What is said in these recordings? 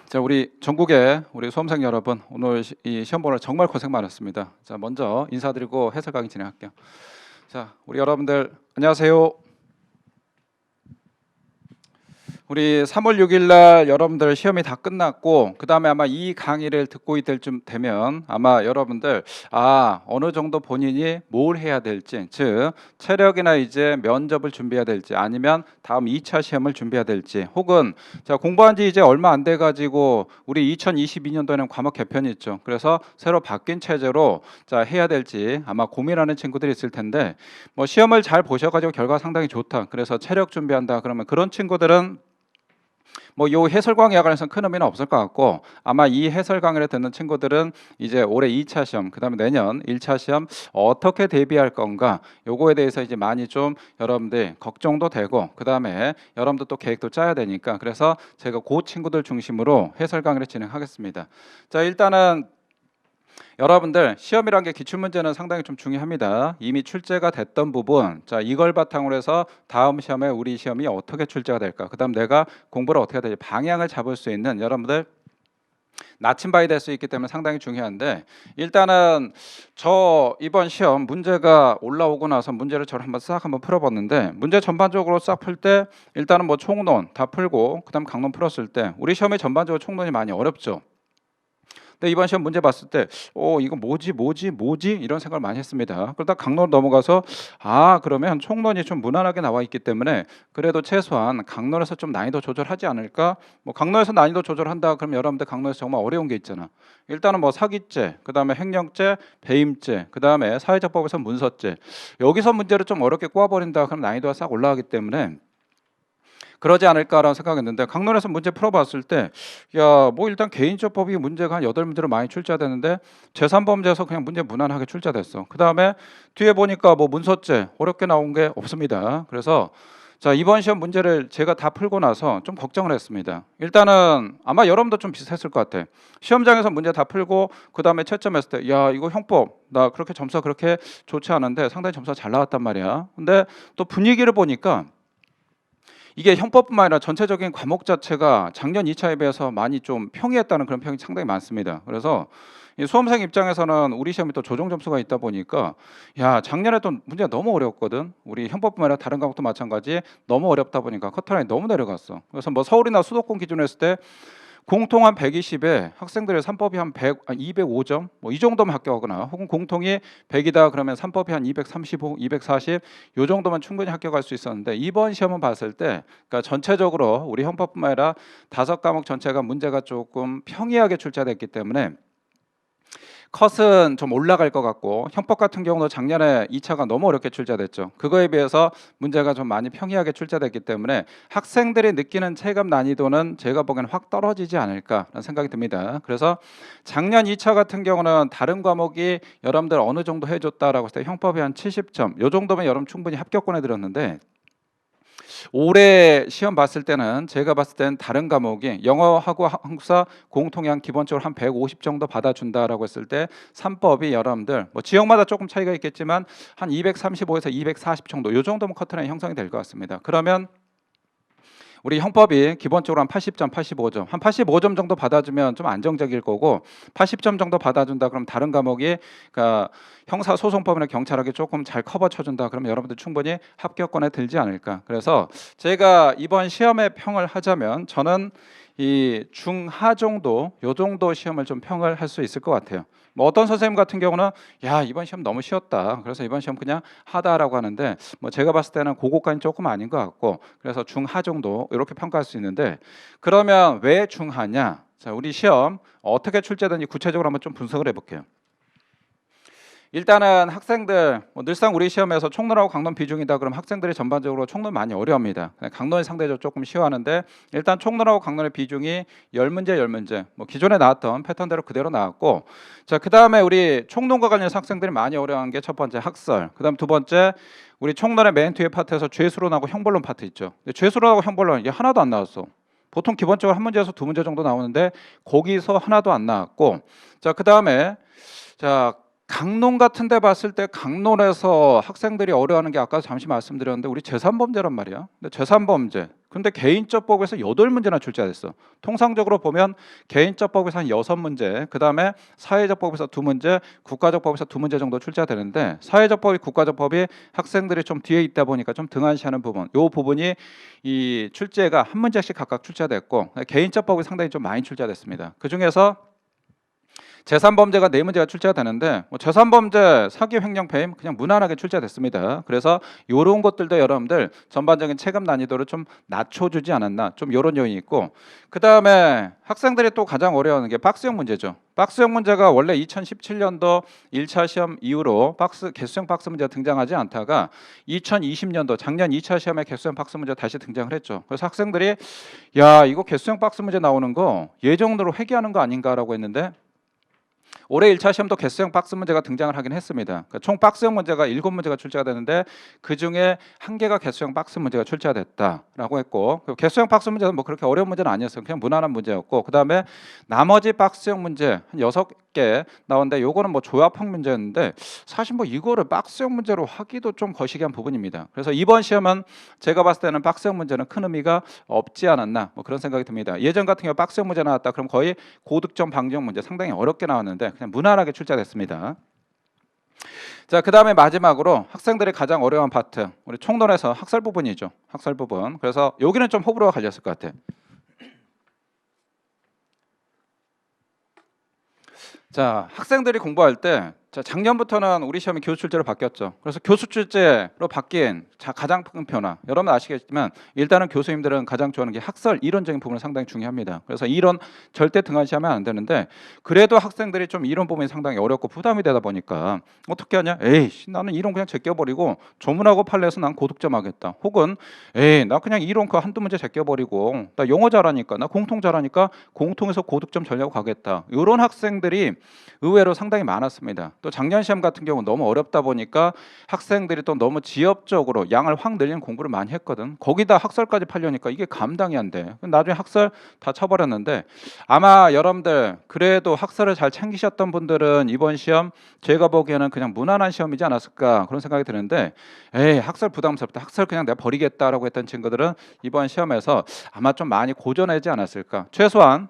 자, 우리 전국의 우리 수험생 여러분, 오늘 이 시험 보느라 정말 고생 많았습니다. 자, 먼저 인사드리고 해설 강의 진행할게요. 자, 우리 여러분들 안녕하세요. 우리 3월 6일 날 여러분들 시험이 다 끝났고 그 다음에 아마 이 강의를 듣고 있을 쯤 되면 아마 여러분들 어느 정도 본인이 뭘 해야 될지, 즉 체력이나 이제 면접을 준비해야 될지 아니면 다음 2차 시험을 준비해야 될지, 혹은 자 공부한 지 이제 얼마 안 돼 가지고 우리 2022년도에는 과목 개편이 있죠. 그래서 새로 바뀐 체제로 자 해야 될지 아마 고민하는 친구들이 있을 텐데, 뭐 시험을 잘 보셔 가지고 결과 상당히 좋다, 그래서 체력 준비한다 그러면 그런 친구들은 뭐 요 해설 강의에 관해서는 큰 의미는 없을 것 같고, 아마 이 해설 강의를 듣는 친구들은 이제 올해 2차 시험, 그다음에 내년 1차 시험 어떻게 대비할 건가, 요거에 대해서 이제 많이 좀 여러분들 걱정도 되고, 그다음에 여러분들 또 계획도 짜야 되니까, 그래서 제가 그 친구들 중심으로 해설 강의를 진행하겠습니다. 자, 일단은 여러분들 시험이란 게 기출문제는 상당히 좀 중요합니다. 이미 출제가 됐던 부분, 자 이걸 바탕으로 해서 다음 시험에 우리 시험이 어떻게 출제가 될까, 그 다음 내가 공부를 어떻게 해야 될지 방향을 잡을 수 있는 여러분들 나침반이 될 수 있기 때문에 상당히 중요한데, 일단은 저 이번 시험 문제가 올라오고 나서 문제를 저를 한번 풀어봤는데, 문제 전반적으로 싹 풀 때 일단은 뭐 총론 다 풀고 그 다음 강론 풀었을 때 우리 시험이 전반적으로 총론이 많이 어렵죠. 근데 이번 시험 문제 봤을 때 이거 뭐지 이런 생각을 많이 했습니다. 그러다 강론 넘어가서 그러면 총론이 좀 무난하게 나와 있기 때문에 그래도 최소한 강론에서 좀 난이도 조절하지 않을까. 뭐 강론에서 난이도 조절한다 그러면 여러분들 강론에서 정말 어려운 게 있잖아. 일단은 뭐 사기죄, 그 다음에 횡령죄, 배임죄, 그 다음에 사회적 법에서 문서죄, 여기서 문제를 좀 어렵게 꼬아버린다 그럼 난이도가 싹 올라가기 때문에 그러지 않을까라는 생각했는데, 강론에서 문제 풀어봤을 때 뭐 일단 개인적 법이 문제가 한 8문제로 많이 출제되는데 제3범죄에서 그냥 문제 무난하게 출제됐어. 그 다음에 뒤에 보니까 뭐 문서죄 어렵게 나온 게 없습니다. 그래서 자 이번 시험 문제를 제가 다 풀고 나서 좀 걱정을 했습니다. 일단은 아마 여러분도 좀 비슷했을 것 같아. 시험장에서 문제 다 풀고 그 다음에 채점했을 때 이거 형법 나 그렇게 점수가 그렇게 좋지 않은데 상당히 점수가 잘 나왔단 말이야. 근데 또 분위기를 보니까 이게 형법뿐만 아니라 전체적인 과목 자체가 작년 2차에 비해서 많이 좀 평이했다는 그런 평이 상당히 많습니다. 그래서 이 수험생 입장에서는 우리 시험이 또 조정 점수가 있다 보니까 작년에 또 문제가 너무 어려웠거든. 우리 형법뿐만 아니라 다른 과목도 마찬가지 너무 어렵다 보니까 커트라인이 너무 내려갔어. 그래서 뭐 서울이나 수도권 기준으로 했을 때 공통 한 120에 학생들의 3법이 한 205점 뭐 이 정도면 합격하거나, 혹은 공통이 100이다 그러면 3법이 한 235, 240 요 정도면 충분히 합격할 수 있었는데, 이번 시험은 봤을 때 그러니까 전체적으로 우리 형법뿐만 아니라 5과목 전체가 문제가 조금 평이하게 출제됐기 때문에 컷은 좀 올라갈 것 같고, 형법 같은 경우도 작년에 2차가 너무 어렵게 출제됐죠. 그거에 비해서 문제가 좀 많이 평이하게 출제됐기 때문에 학생들이 느끼는 체감 난이도는 제가 보기에는 확 떨어지지 않을까라는 생각이 듭니다. 그래서 작년 2차 같은 경우는 다른 과목이 여러분들 어느 정도 해줬다라고 했을 때 형법이 한 70점 요 정도면 여러분 충분히 합격권에 들었는데, 올해 시험 봤을 때는 제가 봤을 때는 다른 과목이 영어하고 한국사 공통이 한 기본적으로 한 150 정도 받아준다라고 했을 때 3법이 여러분들 뭐 지역마다 조금 차이가 있겠지만 한 235에서 240 정도 요 정도면 커트라인 형성이 될 것 같습니다. 그러면 우리 형법이 기본적으로 한 80점, 85점, 한 85점 정도 받아주면 좀 안정적일 거고, 80점 정도 받아준다 그럼 다른 과목이 그러니까 형사소송법이나 경찰학이 조금 잘 커버 쳐준다 그러면 여러분들 충분히 합격권에 들지 않을까. 그래서 제가 이번 시험에 평을 하자면 저는 이 중하 정도 요 정도 시험을 좀 평을 할 수 있을 것 같아요. 뭐 어떤 선생님 같은 경우는 이번 시험 너무 쉬웠다 그래서 이번 시험 그냥 하다라고 하는데, 뭐 제가 봤을 때는 그거까지는 조금 아닌 것 같고, 그래서 중하 정도 이렇게 평가할 수 있는데, 그러면 왜 중하냐? 자, 우리 시험 어떻게 출제되는지 구체적으로 한번 좀 분석을 해볼게요. 일단은 학생들 늘상 우리 시험에서 총론하고 강론 비중이다 그럼 학생들이 전반적으로 총론 많이 어려워합니다. 강론이 상대적으로 조금 쉬워하는데, 일단 총론하고 강론의 비중이 10문제 10문제 뭐 기존에 나왔던 패턴대로 그대로 나왔고, 자 그다음에 우리 총론과 관련해서 학생들이 많이 어려워하는 게 첫 번째 학설, 그다음 두 번째 우리 총론의 맨 뒤에 파트에서 죄수론하고 형벌론 파트 있죠. 죄수론하고 형벌론 이게 하나도 안 나왔어. 보통 기본적으로 한 문제에서 두 문제 정도 나오는데 거기서 하나도 안 나왔고, 자 그다음에 자 강론 같은 데 봤을 때 강론에서 학생들이 어려워하는 게 아까 잠시 말씀드렸는데 우리 제3범죄란 말이야. 근데 제3범죄. 근데 개인적 법에서 8문제나 출제됐어. 통상적으로 보면 개인적 법에서 한 6문제, 그다음에 사회적 법에서 2문제, 국가적 법에서 2문제 정도 출제되는데 사회적 법이 국가적 법이 학생들이 좀 뒤에 있다 보니까 좀 등한시하는 부분. 요 부분이 이 출제가 한 문제씩 각각 출제됐고 개인적 법이 상당히 좀 많이 출제됐습니다. 그중에서 제3범죄가 4문제가 출제가 되는데 제3범죄 사기 횡령 배임 그냥 무난하게 출제됐습니다. 그래서 이런 것들도 여러분들 전반적인 체급 난이도를 좀 낮춰주지 않았나 좀 이런 요인이 있고 그 다음에 학생들이 또 가장 어려워하는 게 박스형 문제죠. 박스형 문제가 원래 2017년도 1차 시험 이후로 개수형 박스 문제가 등장하지 않다가 2020년도 작년 2차 시험에 개수형 박스 문제 다시 등장을 했죠. 그래서 학생들이 야 이거 개수형 박스 문제 나오는 거 예정대로 회귀하는 거 아닌가라고 했는데 올해 1차 시험도 개수형 박스 문제가 등장을 하긴 했습니다. 그러니까 총 박스형 문제가 7문제가 출제가 되는데 그중에 1개가 개수형 박스 문제가 출제가 됐다라고 했고 개수형 박스 문제는 뭐 그렇게 어려운 문제는 아니었어요. 그냥 무난한 문제였고 그다음에 나머지 박스형 문제 한 6개 나오는데 요거는 뭐 조합형 문제였는데 사실 뭐 이거를 박스형 문제로 하기도 좀 거시기한 부분입니다. 그래서 이번 시험은 제가 봤을 때는 박스형 문제는 큰 의미가 없지 않았나 뭐 그런 생각이 듭니다. 예전 같은 경우 박스형 문제 나왔다 그럼 거의 고득점 방지형 문제 상당히 어렵게 나왔는데 그냥 무난하게 출제됐습니다. 자, 그다음에 마지막으로 학생들이 가장 어려운 파트 우리 총론에서 학설 부분이죠. 학설 부분. 그래서 여기는 좀 호불호가 갈렸을 것 같아. 자, 학생들이 공부할 때 작년부터는 우리 시험이 교수 출제로 바뀌었죠. 그래서 교수 출제로 바뀐 가장 큰 변화. 여러분 아시겠지만 일단은 교수님들은 가장 좋아하는 게 학설 이론적인 부분이 상당히 중요합니다. 그래서 이론 절대 등한시하면 안 되는데 그래도 학생들이 좀 이론 부분이 상당히 어렵고 부담이 되다 보니까 어떻게 하냐? 에이, 나는 이론 그냥 제껴버리고 조문하고 판례에서 난 고득점 하겠다. 혹은 에이, 나 그냥 이론 그 한두 문제 제껴버리고 나 영어 잘하니까 나 공통 잘하니까 공통에서 고득점 전략 가겠다. 이런 학생들이 의외로 상당히 많았습니다. 또 작년 시험 같은 경우 너무 어렵다 보니까 학생들이 또 너무 지엽적으로 양을 확 늘리는 공부를 많이 했거든. 거기다 학설까지 팔려니까 이게 감당이 안 돼. 나중에 학설 다 쳐버렸는데 아마 여러분들 그래도 학설을 잘 챙기셨던 분들은 이번 시험 제가 보기에는 그냥 무난한 시험이지 않았을까 그런 생각이 드는데 에이 학설 부담스럽다. 학설 그냥 내가 버리겠다라고 했던 친구들은 이번 시험에서 아마 좀 많이 고전하지 않았을까. 최소한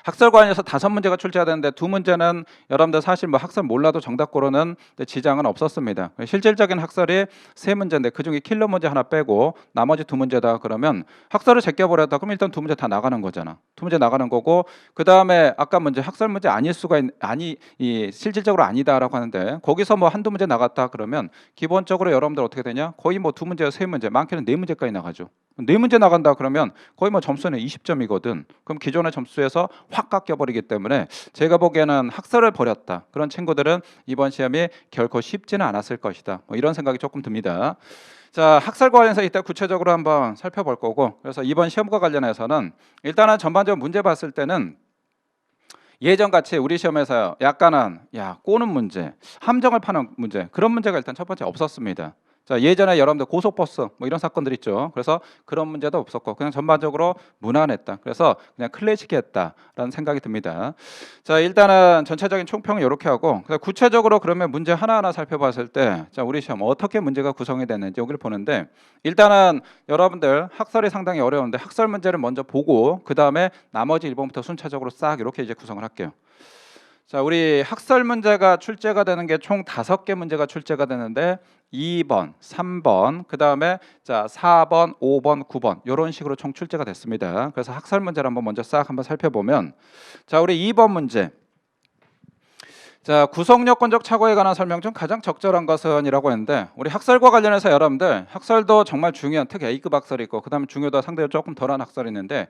학설 관련해서 5문제가 출제가 되는데 2문제는 여러분들 사실 뭐 학설 몰라도 정답고로는 지장은 없었습니다. 실질적인 학설이 3문제인데 그중에 킬러 문제 하나 빼고 나머지 2문제다 그러면 학설을 제껴버렸다 그럼 일단 2문제 다 나가는 거잖아. 2문제 나가는 거고 그 다음에 아까 문제 학설 문제 아닐 수가 실질적으로 아니다라고 하는데 거기서 뭐 한두 문제 나갔다 그러면 기본적으로 여러분들 어떻게 되냐? 거의 뭐 2문제에서 3문제 많게는 4문제까지 나가죠. 4문제 나간다 그러면 거의 뭐 점수는 20점이거든. 그럼 기존의 점수에서 확 깎여버리기 때문에 제가 보기에는 학설을 버렸다. 그런 친구들은 이번 시험이 결코 쉽지는 않았을 것이다. 뭐 이런 생각이 조금 듭니다. 자, 학설 관련해서 이따 구체적으로 한번 살펴볼 거고 그래서 이번 시험과 관련해서는 일단은 전반적으로 문제 봤을 때는 예전같이 우리 시험에서 약간은 꼬는 문제, 함정을 파는 문제 그런 문제가 일단 첫 번째 없었습니다. 자, 예전에 여러분들 고속버스 뭐 이런 사건들 있죠. 그래서 그런 문제도 없었고 그냥 전반적으로 무난했다. 그래서 그냥 클래식했다라는 생각이 듭니다. 자, 일단은 전체적인 총평은 이렇게 하고 구체적으로 그러면 문제 하나하나 살펴봤을 때 자, 우리 시험 어떻게 문제가 구성이 됐는지 여기를 보는데 일단은 여러분들 학설이 상당히 어려운데 학설 문제를 먼저 보고 그 다음에 나머지 1번부터 순차적으로 싹 이렇게 이제 구성을 할게요. 자, 우리 학설 문제가 출제가 되는 게 총 5개 문제가 출제가 되는데 2번, 3번, 그 다음에 자 4번, 5번, 9번 이런 식으로 총 출제가 됐습니다. 그래서 학설 문제를 한번 먼저 싹 한번 살펴보면 자 우리 2번 문제 자 구성요건적 착오에 관한 설명 중 가장 적절한 것은이라고 했는데 우리 학설과 관련해서 여러분들 학설도 정말 중요한 특히 A급 학설이 있고 그 다음에 중요도 상대적으로 조금 덜한 학설이 있는데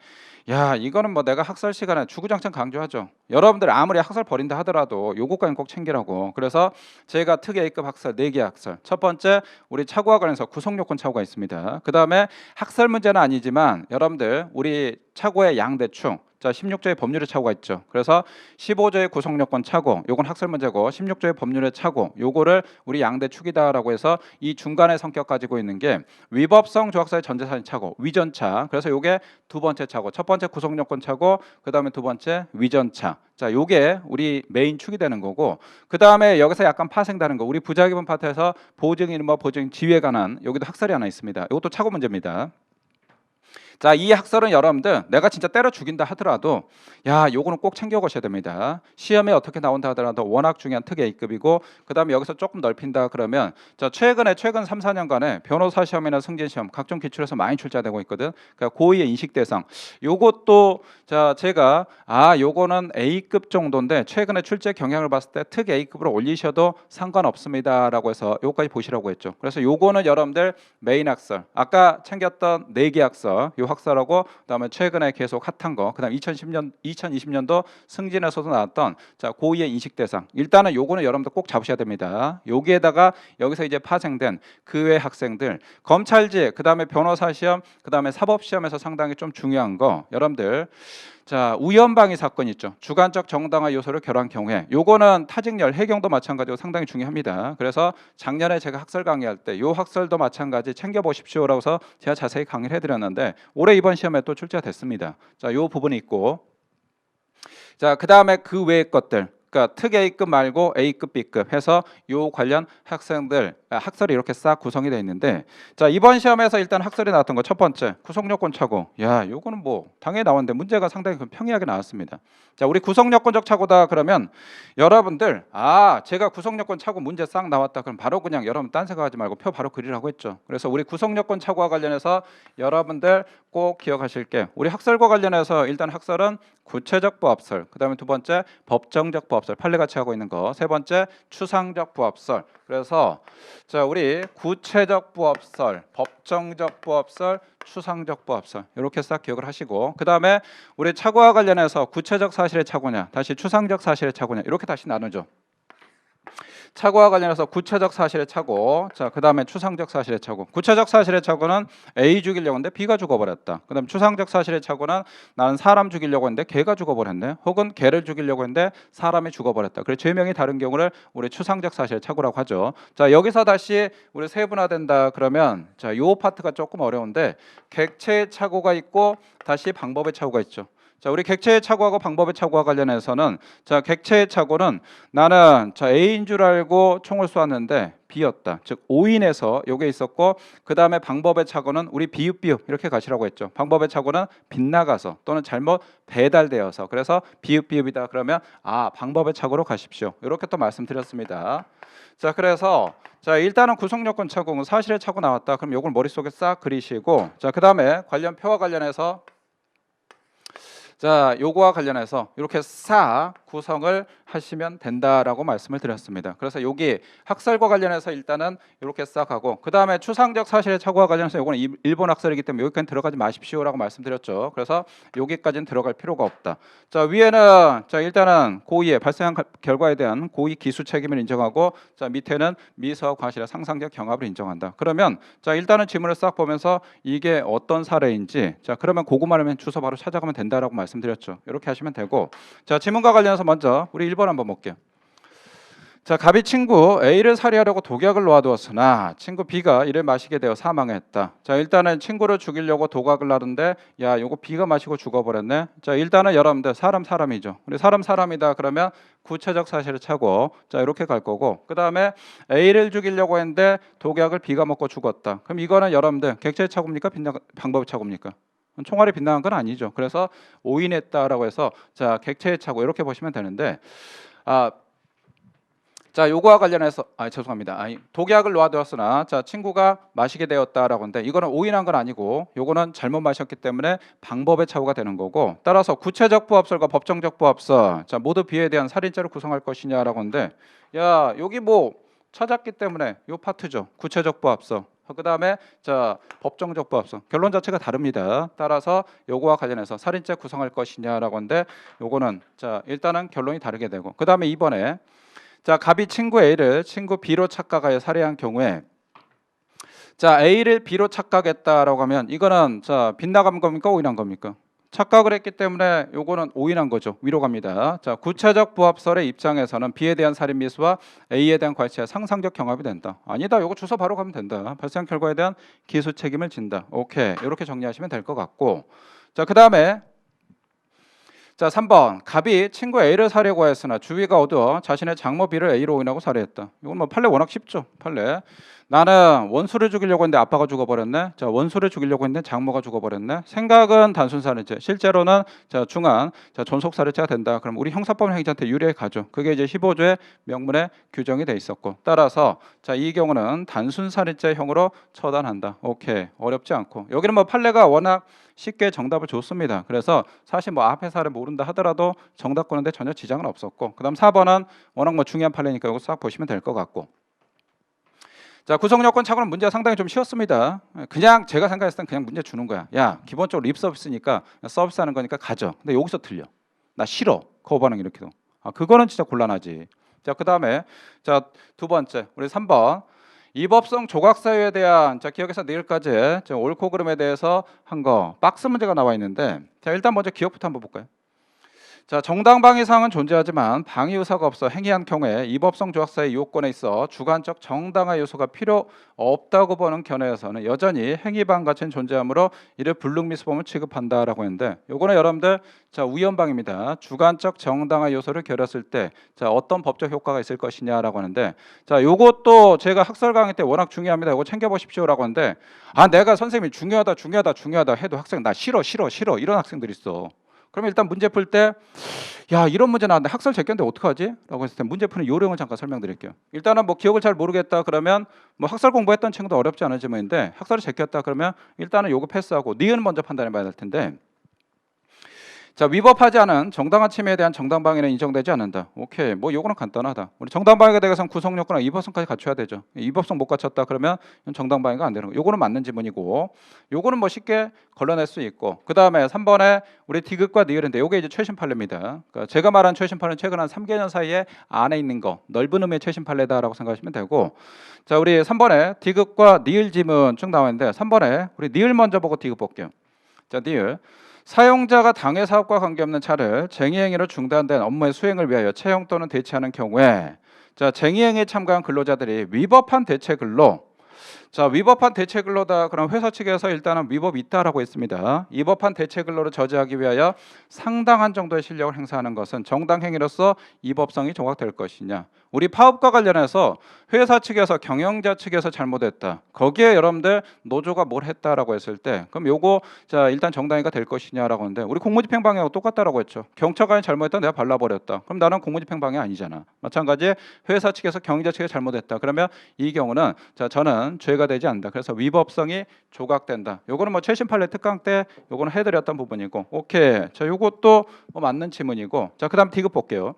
이거는 뭐 내가 학설 시간에 주구장창 강조하죠. 여러분들 아무리 학설 버린다 하더라도 요것까지는 꼭 챙기라고. 그래서 제가 특히 A급 학설 4개 학설 첫 번째 우리 착오와 관련해서 구성요건 착오가 있습니다. 그 다음에 학설 문제는 아니지만 여러분들 우리 착오의 양대충 자 16조의 법률의 착오가 있죠. 그래서 15조의 구속요건 착오, 요건 학설 문제고 16조의 법률의 착오, 요거를 우리 양대 축이다라고 해서 이 중간의 성격 가지고 있는 게 위법성 조학사의 전제사진 착오, 위전차. 그래서 요게 두 번째 착오, 첫 번째 구속요건 착오, 그 다음에 두 번째 위전차. 자, 요게 우리 메인 축이 되는 거고, 그 다음에 여기서 약간 파생되는 거, 우리 부자기본 파트에서 보증인 뭐 보증 지위에 관한 여기도 학설이 하나 있습니다. 이것도 착오 문제입니다. 자, 이 학설은 여러분들 내가 진짜 때려 죽인다 하더라도 야, 요거는 꼭 챙겨 가셔야 됩니다. 시험에 어떻게 나온다 하더라도 워낙 중요한 특 A급이고, 그다음에 여기서 조금 넓힌다 그러면 자, 최근 3, 4년간에 변호사 시험이나 승진 시험 각종 기출에서 많이 출제되고 있거든. 그러니까 고의의 인식 대상. 요것도 자, 제가 요거는 A급 정도인데 최근에 출제 경향을 봤을 때 특 A급으로 올리셔도 상관없습니다라고 해서 요거까지 보시라고 했죠. 그래서 요거는 여러분들 메인 학설. 아까 챙겼던 4개 학설. 요 학설하고 그다음에 최근에 계속 핫한 거, 그다음 2020년도 승진에서도 나왔던 자 고의의 인식 대상. 일단은 요거는 여러분들 꼭 잡으셔야 됩니다. 여기에다가 여기서 이제 파생된 그 외 학생들 검찰직, 그다음에 변호사 시험, 그다음에 사법 시험에서 상당히 좀 중요한 거 여러분들. 자, 우연방위 사건 있죠. 주관적 정당화 요소를 결한 경우에 요거는 타직열, 해경도 마찬가지로 상당히 중요합니다. 그래서 작년에 제가 학설 강의할 때 요 학설도 마찬가지 챙겨보십시오라고 해서 제가 자세히 강의를 해드렸는데 올해 이번 시험에 또 출제가 됐습니다. 자, 요 부분이 있고, 자, 그 다음에 그 외의 것들, 그러니까 특 A급 말고 A급, B급 해서 요 관련 학생들 학설이 이렇게 싹 구성이 되어 있는데, 자, 이번 시험에서 일단 학설이 나왔던 거 첫 번째 구속요건 착오. 야, 요거는 뭐 당연히 나왔는데 문제가 상당히 평이하게 나왔습니다. 자, 우리 구속요건적 착오다 그러면 여러분들 제가 구속요건 착오 문제 싹 나왔다 그럼 바로 그냥 여러분 딴 생각하지 말고 표 바로 그리라고 했죠. 그래서 우리 구속요건 착오와 관련해서 여러분들 꼭 기억하실 게, 우리 학설과 관련해서 일단 학설은 구체적 부합설, 그다음에 두 번째 법정적 부합설 판례같이 하고 있는 거, 세 번째 추상적 부합설. 그래서 자, 우리 구체적 부합설, 법정적 부합설, 추상적 부합설 이렇게 싹 기억을 하시고, 그 다음에 우리 착오와 관련해서 구체적 사실의 착오냐, 다시 추상적 사실의 착오냐 이렇게 다시 나누죠. 착오와 관련해서 구체적 사실의 착오, 자, 그 다음에 추상적 사실의 착오. 구체적 사실의 착오는 A 죽이려고 했는데 B가 죽어버렸다. 그 다음 추상적 사실의 착오는 나는 사람 죽이려고 했는데 개가 죽어버렸네. 혹은 개를 죽이려고 했는데 사람이 죽어버렸다. 그래서 죄명이 다른 경우를 우리 추상적 사실의 착오라고 하죠. 자, 여기서 다시 우리 세분화된다 그러면 자, 요 파트가 조금 어려운데 객체의 착오가 있고 다시 방법의 착오가 있죠. 자, 우리 객체의 착오하고 방법의 착오와 관련해서는 자, 객체의 착오는 나는 자 A인 줄 알고 총을 쏘았는데 B였다. 즉 오인해서 요게 있었고, 그 다음에 방법의 착오는 우리 비읍 이렇게 가시라고 했죠. 방법의 착오는 빗나가서 또는 잘못 배달되어서, 그래서 비읍이다 그러면 방법의 착오로 가십시오. 이렇게 또 말씀드렸습니다. 자, 그래서 자 일단은 구속요건 착오, 사실의 착오 나왔다. 그럼 요걸 머릿속에 싹 그리시고, 자, 그 다음에 관련 표와 관련해서 자, 요거와 관련해서 이렇게 싹 구성을 하시면 된다라고 말씀을 드렸습니다. 그래서 여기 학설과 관련해서 일단은 이렇게 싹 하고, 그 다음에 추상적 사실의 착오와 관련해서 요거는 일본 학설이기 때문에 여기까지 들어가지 마십시오라고 말씀드렸죠. 그래서 여기까지는 들어갈 필요가 없다. 자, 위에는 자 일단은 고의에 발생한 결과에 대한 고의 기수 책임을 인정하고, 자 밑에는 미서 과실의 상상적 경합을 인정한다. 그러면 자 일단은 지문을 싹 보면서 이게 어떤 사례인지, 자 그러면 그것만 하면 주소 바로 찾아가면 된다라고 말씀드렸죠. 이렇게 하시면 되고, 자 지문과 관련해서 먼저 우리 1번 한번 볼게요. 자, 갑이 친구 A를 살해하려고 독약을 놓아두었으나 친구 B가 이를 마시게 되어 사망했다. 자, 일단은 친구를 죽이려고 독약을 놔둔데 야, 요거 B가 마시고 죽어버렸네. 자, 일단은 여러분들 사람이죠. 우리 사람이다 그러면 구체적 사실을 차고, 자 이렇게 갈 거고, 그 다음에 A를 죽이려고 했는데 독약을 B가 먹고 죽었다. 그럼 이거는 여러분들 객체의 착오입니까? 방법의 착오입니까? 총알이 빗나간 건 아니죠. 그래서 오인했다라고 해서 자 객체의 착오 이렇게 보시면 되는데, 자 요거와 관련해서 죄송합니다. 독약을 놓아두었으나 자 친구가 마시게 되었다라고 하는데 이거는 오인한 건 아니고 요거는 잘못 마셨기 때문에 방법의 착오가 되는 거고, 따라서 구체적 부합설과 법정적 부합설 자 모두 B에 대한 살인죄를 구성할 것이냐라고 하는데, 야 여기 뭐 찾았기 때문에 요 파트죠. 구체적 부합설. 그 다음에 자 법정적 부합설 결론 자체가 다릅니다. 따라서 요거와 관련해서 살인죄 구성할 것이냐라고 하는데 요거는 자 일단은 결론이 다르게 되고, 그 다음에 이번에 자 갑이 친구 A를 친구 B로 착각하여 살해한 경우에 자 A를 B로 착각했다라고 하면 이거는 자 빗나간 겁니까? 오인한 겁니까? 착각을 했기 때문에 요거는 오인한 거죠. 위로 갑니다. 자, 구체적 부합설의 입장에서는 B에 대한 살인 미수와 A에 대한 과실의 상상적 경합이 된다. 아니다. 요거 주소 바로 가면 된다. 발생 결과에 대한 기수 책임을 진다. 오케이. 이렇게 정리하시면 될 것 같고. 자, 그다음에 자, 3번. 갑이 친구 A를 살해고 했으나 주위가 어두워 자신의 장모 B를 A로 오인하고 살해했다. 이건 뭐 판례 워낙 쉽죠. 판례. 나는 원수를 죽이려고 했는데 아빠가 죽어버렸네. 자, 원수를 죽이려고 했는데 장모가 죽어버렸네. 생각은 단순 살인죄, 실제로는 자 중한 자 존속 살인죄가 된다. 그럼 우리 형사법 행위자한테 유리해 가죠. 그게 이제 15조의 명문에 규정이 돼 있었고, 따라서 자 이 경우는 단순 살인죄형으로 처단한다. 오케이, 어렵지 않고 여기는 뭐 판례가 워낙 쉽게 정답을 줬습니다. 그래서 사실 뭐 앞에 사를 모른다 하더라도 정답 보는데 전혀 지장은 없었고, 그다음 4번은 워낙 뭐 중요한 판례니까 이거 싹 보시면 될 것 같고. 자, 구성요건 착오는 문제가 상당히 좀 쉬웠습니다. 그냥 제가 생각했을 땐 그냥 문제 주는 거야. 야, 기본적으로 립 서비스니까 서비스하는 거니까 가져. 근데 여기서 틀려. 나 싫어. 거부 반응 이렇게도. 아, 그거는 진짜 곤란하지. 자, 그다음에 자, 두 번째. 우리 3번. 이법성 조각 사유에 대한 자, 기억에서 내일까지 옳고 그름에 대해서 한 거 박스 문제가 나와 있는데, 자, 일단 먼저 기억부터 한번 볼까요? 자, 정당 방위 사항은 존재하지만 방위 의사가 없어 행위한 경우에 이법성 조약사의 요건에 있어 주관적 정당화 요소가 필요 없다고 보는 견해에서는 여전히 행위방 가치는 존재하므로 이를 불능미수범을 취급한다라고 했는데, 요거는 여러분들 자 우연방입니다. 주관적 정당화 요소를 겨뤘을 때 자 어떤 법적 효과가 있을 것이냐라고 하는데, 자 요것도 제가 학설 강의 때 워낙 중요합니다. 요거 챙겨 보십시오라고 하는데, 아 내가 선생님이 중요하다 해도 학생 나 싫어 이런 학생들이 있어. 그러면 일단 문제 풀 때 야 이런 문제 나왔는데 학설 제꼈는데 어떡하지? 라고 했을 때 문제 푸는 요령을 잠깐 설명드릴게요. 일단은 뭐 기억을 잘 모르겠다 그러면 뭐 학설 공부했던 친구도 어렵지 않은 질문인데, 학설을 제꼈다 그러면 일단은 요거 패스하고 니은 먼저 판단해 봐야 될 텐데, 자 위법하지 않은 정당한 침해에 대한 정당방위는 인정되지 않는다. 오케이, 뭐 요거는 간단하다. 우리 정당방위가 대해서는 구성요건과 이법성까지 갖춰야 되죠. 이법성 못 갖췄다 그러면 정당방위가 안 되는 거. 요거는 맞는 지문이고, 요거는 뭐 쉽게 걸러낼 수 있고, 그 다음에 3번에 우리 디귿과 니을인데 요게 이제 최신 판례입니다. 그러니까 제가 말한 최신 판례는 최근 한 3개년 사이에 안에 있는 거, 넓은 의미의 최신 판례다라고 생각하시면 되고, 자 우리 3번에 디귿과 니을 지문 쭉 나와 있는데 3번에 우리 니을 먼저 보고 디귿 볼게요. 자 니을. 사용자가 당해 사업과 관계없는 차를 쟁의행위로 중단된 업무의 수행을 위하여 채용 또는 대체하는 경우에 자 쟁의행위에 참가한 근로자들이 위법한 대체 근로, 자 위법한 대체 근로다 그럼 회사 측에서 일단은 위법이 있다라고 했습니다. 위법한 대체 근로를 저지하기 위하여 상당한 정도의 실력을 행사하는 것은 정당 행위로서 위법성이 조각될 것이냐. 우리 파업과 관련해서 회사 측에서 경영자 측에서 잘못했다. 거기에 여러분들 노조가 뭘 했다라고 했을 때 그럼 요거 자 일단 정당이가 될 것이냐라고 하는데, 우리 공무집행 방해하고 똑같다라고 했죠. 경찰관이 잘못했다 내가 발라버렸다. 그럼 나는 공무집행 방해 아니잖아. 마찬가지 회사 측에서 경영자 측에 잘못했다. 그러면 이 경우는 자 저는 죄가 되지 않는다. 그래서 위법성이 조각된다. 요거는 뭐 최신 판례 특강 때 요거는 해드렸던 부분이고, 오케이. 자 요것도 뭐 맞는 지문이고, 자 그다음 디귿 볼게요.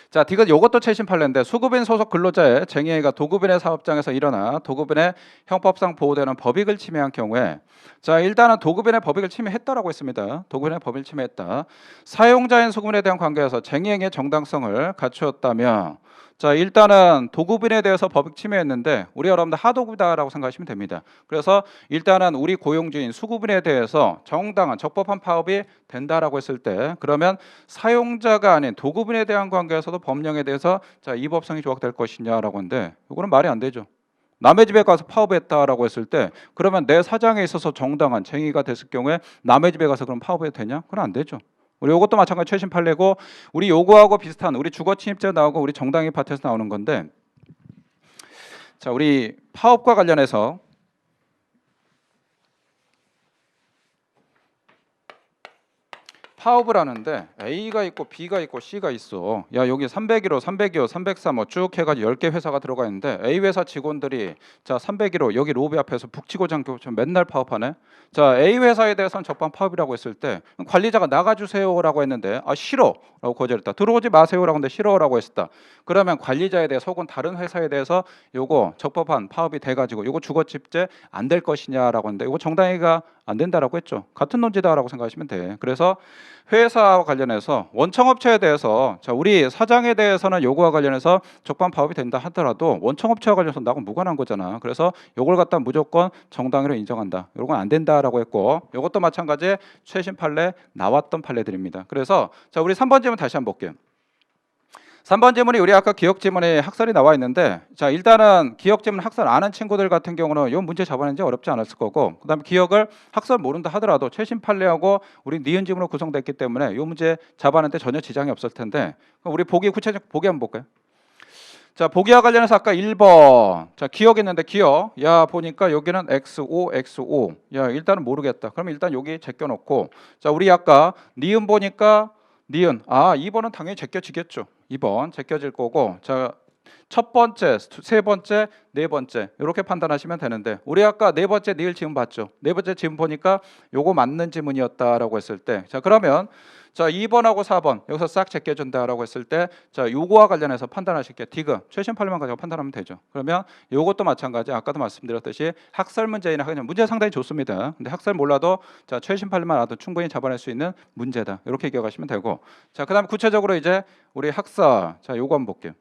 자, 디귿 요것도 최신 판례인데 수급인 소속 근로자의 쟁의행위가 도급인의 사업장에서 일어나 도급인의 형법상 보호되는 법익을 침해한 경우에 자 일단은 도급인의 법익을 침해했다라고 했습니다. 도급인의 법익을 침해했다. 사용자인 수급인에 대한 관계에서 쟁의행위의 정당성을 갖추었다면 자 일단은 도급인에 대해서 법익 침해했는데 우리 여러분들 하도급이다라고 생각하시면 됩니다. 그래서 일단은 우리 고용주인 수급인에 대해서 정당한 적법한 파업이 된다라고 했을 때 그러면 사용자가 아닌 도급인에 대한 관계에서도 법령에 대해서 자 이법성이 조각될 것이냐라고 하는데 이거는 말이 안 되죠. 남의 집에 가서 파업했다라고 했을 때 그러면 내 사장에 있어서 정당한 쟁의가 됐을 경우에 남의 집에 가서 그럼 파업해도 되냐? 그건 안 되죠. 우리 이것도 마찬가지 최신 판례고, 우리 요거하고 비슷한 우리 주거 침입죄 나오고 우리 정당의 파트에서 나오는 건데, 자 우리 파업과 관련해서 파업을 하는데 A가 있고 B가 있고 C가 있어. 야 여기 301호, 302호, 303호 쭉 해가지고 10개 회사가 들어가 있는데 A 회사 직원들이 자 301호 여기 로비 앞에서 북치고 장교처럼 맨날 파업하네. 자 A 회사에 대해서는 적반 파업이라고 했을 때 관리자가 나가주세요라고 했는데 아 싫어라고 거절했다. 들어오지 마세요라고 했는데 싫어라고 했다. 그러면 관리자에 대해서 혹은 다른 회사에 대해서 요거 적법한 파업이 돼가지고 요거 주거집제 안 될 것이냐라고 했는데 요거 정당히가 안 된다라고 했죠. 같은 논지다라고 생각하시면 돼. 그래서 회사와 관련해서 원청업체에 대해서 자 우리 사장에 대해서는 요거와 관련해서 적반 파업이 된다 하더라도 원청업체와 관련해서 나하고 무관한 거잖아. 그래서 요걸 갖다 무조건 정당으로 인정한다. 요건 안 된다라고 했고 요것도 마찬가지 최신 판례 나왔던 판례들입니다. 그래서 자 우리 3번 질문 다시 한번 볼게요. 3번 질문이 우리 아까 기억 지문에 학설이 나와 있는데 자 일단은 기억 지문 학설 아는 친구들 같은 경우는 이 문제 잡아내기 어렵지 않았을 거고 그다음에 기억을 학설 모른다 하더라도 최신 판례하고 우리 니은 지문으로 구성됐기 때문에 이 문제 잡아내는데 전혀 지장이 없을 텐데 우리 보기 구체적 보기 한번 볼까요? 자 보기와 관련해서 아까 1번 자 기억 있는데 기억 야 보니까 여기는 XO XO 야 일단은 모르겠다. 그러면 일단 여기 제껴놓고 자 우리 아까 니은 보니까 니은 2번은 당연히 제껴지겠죠. 2번 제껴질 거고 자 첫 번째, 세 번째, 네 번째 이렇게 판단하시면 되는데 우리 아까 네 번째 니을 지문 봤죠. 네 번째 지문 보니까 요거 맞는 지문이었다라고 했을 때 자 그러면 자 2번하고 4번 여기서 싹 제껴준다라고 했을 때 자 요거와 관련해서 판단하실게요. 디귿 최신 판례만 가지고 판단하면 되죠. 그러면 요것도 마찬가지 아까도 말씀드렸듯이 학설 문제이나 그냥 문제 상당히 좋습니다. 근데 학설 몰라도 자 최신 판례만 알아도 충분히 잡아낼 수 있는 문제다. 이렇게 기억하시면 되고 자 그다음 구체적으로 이제 우리 학설 자 요거 한번 볼게요.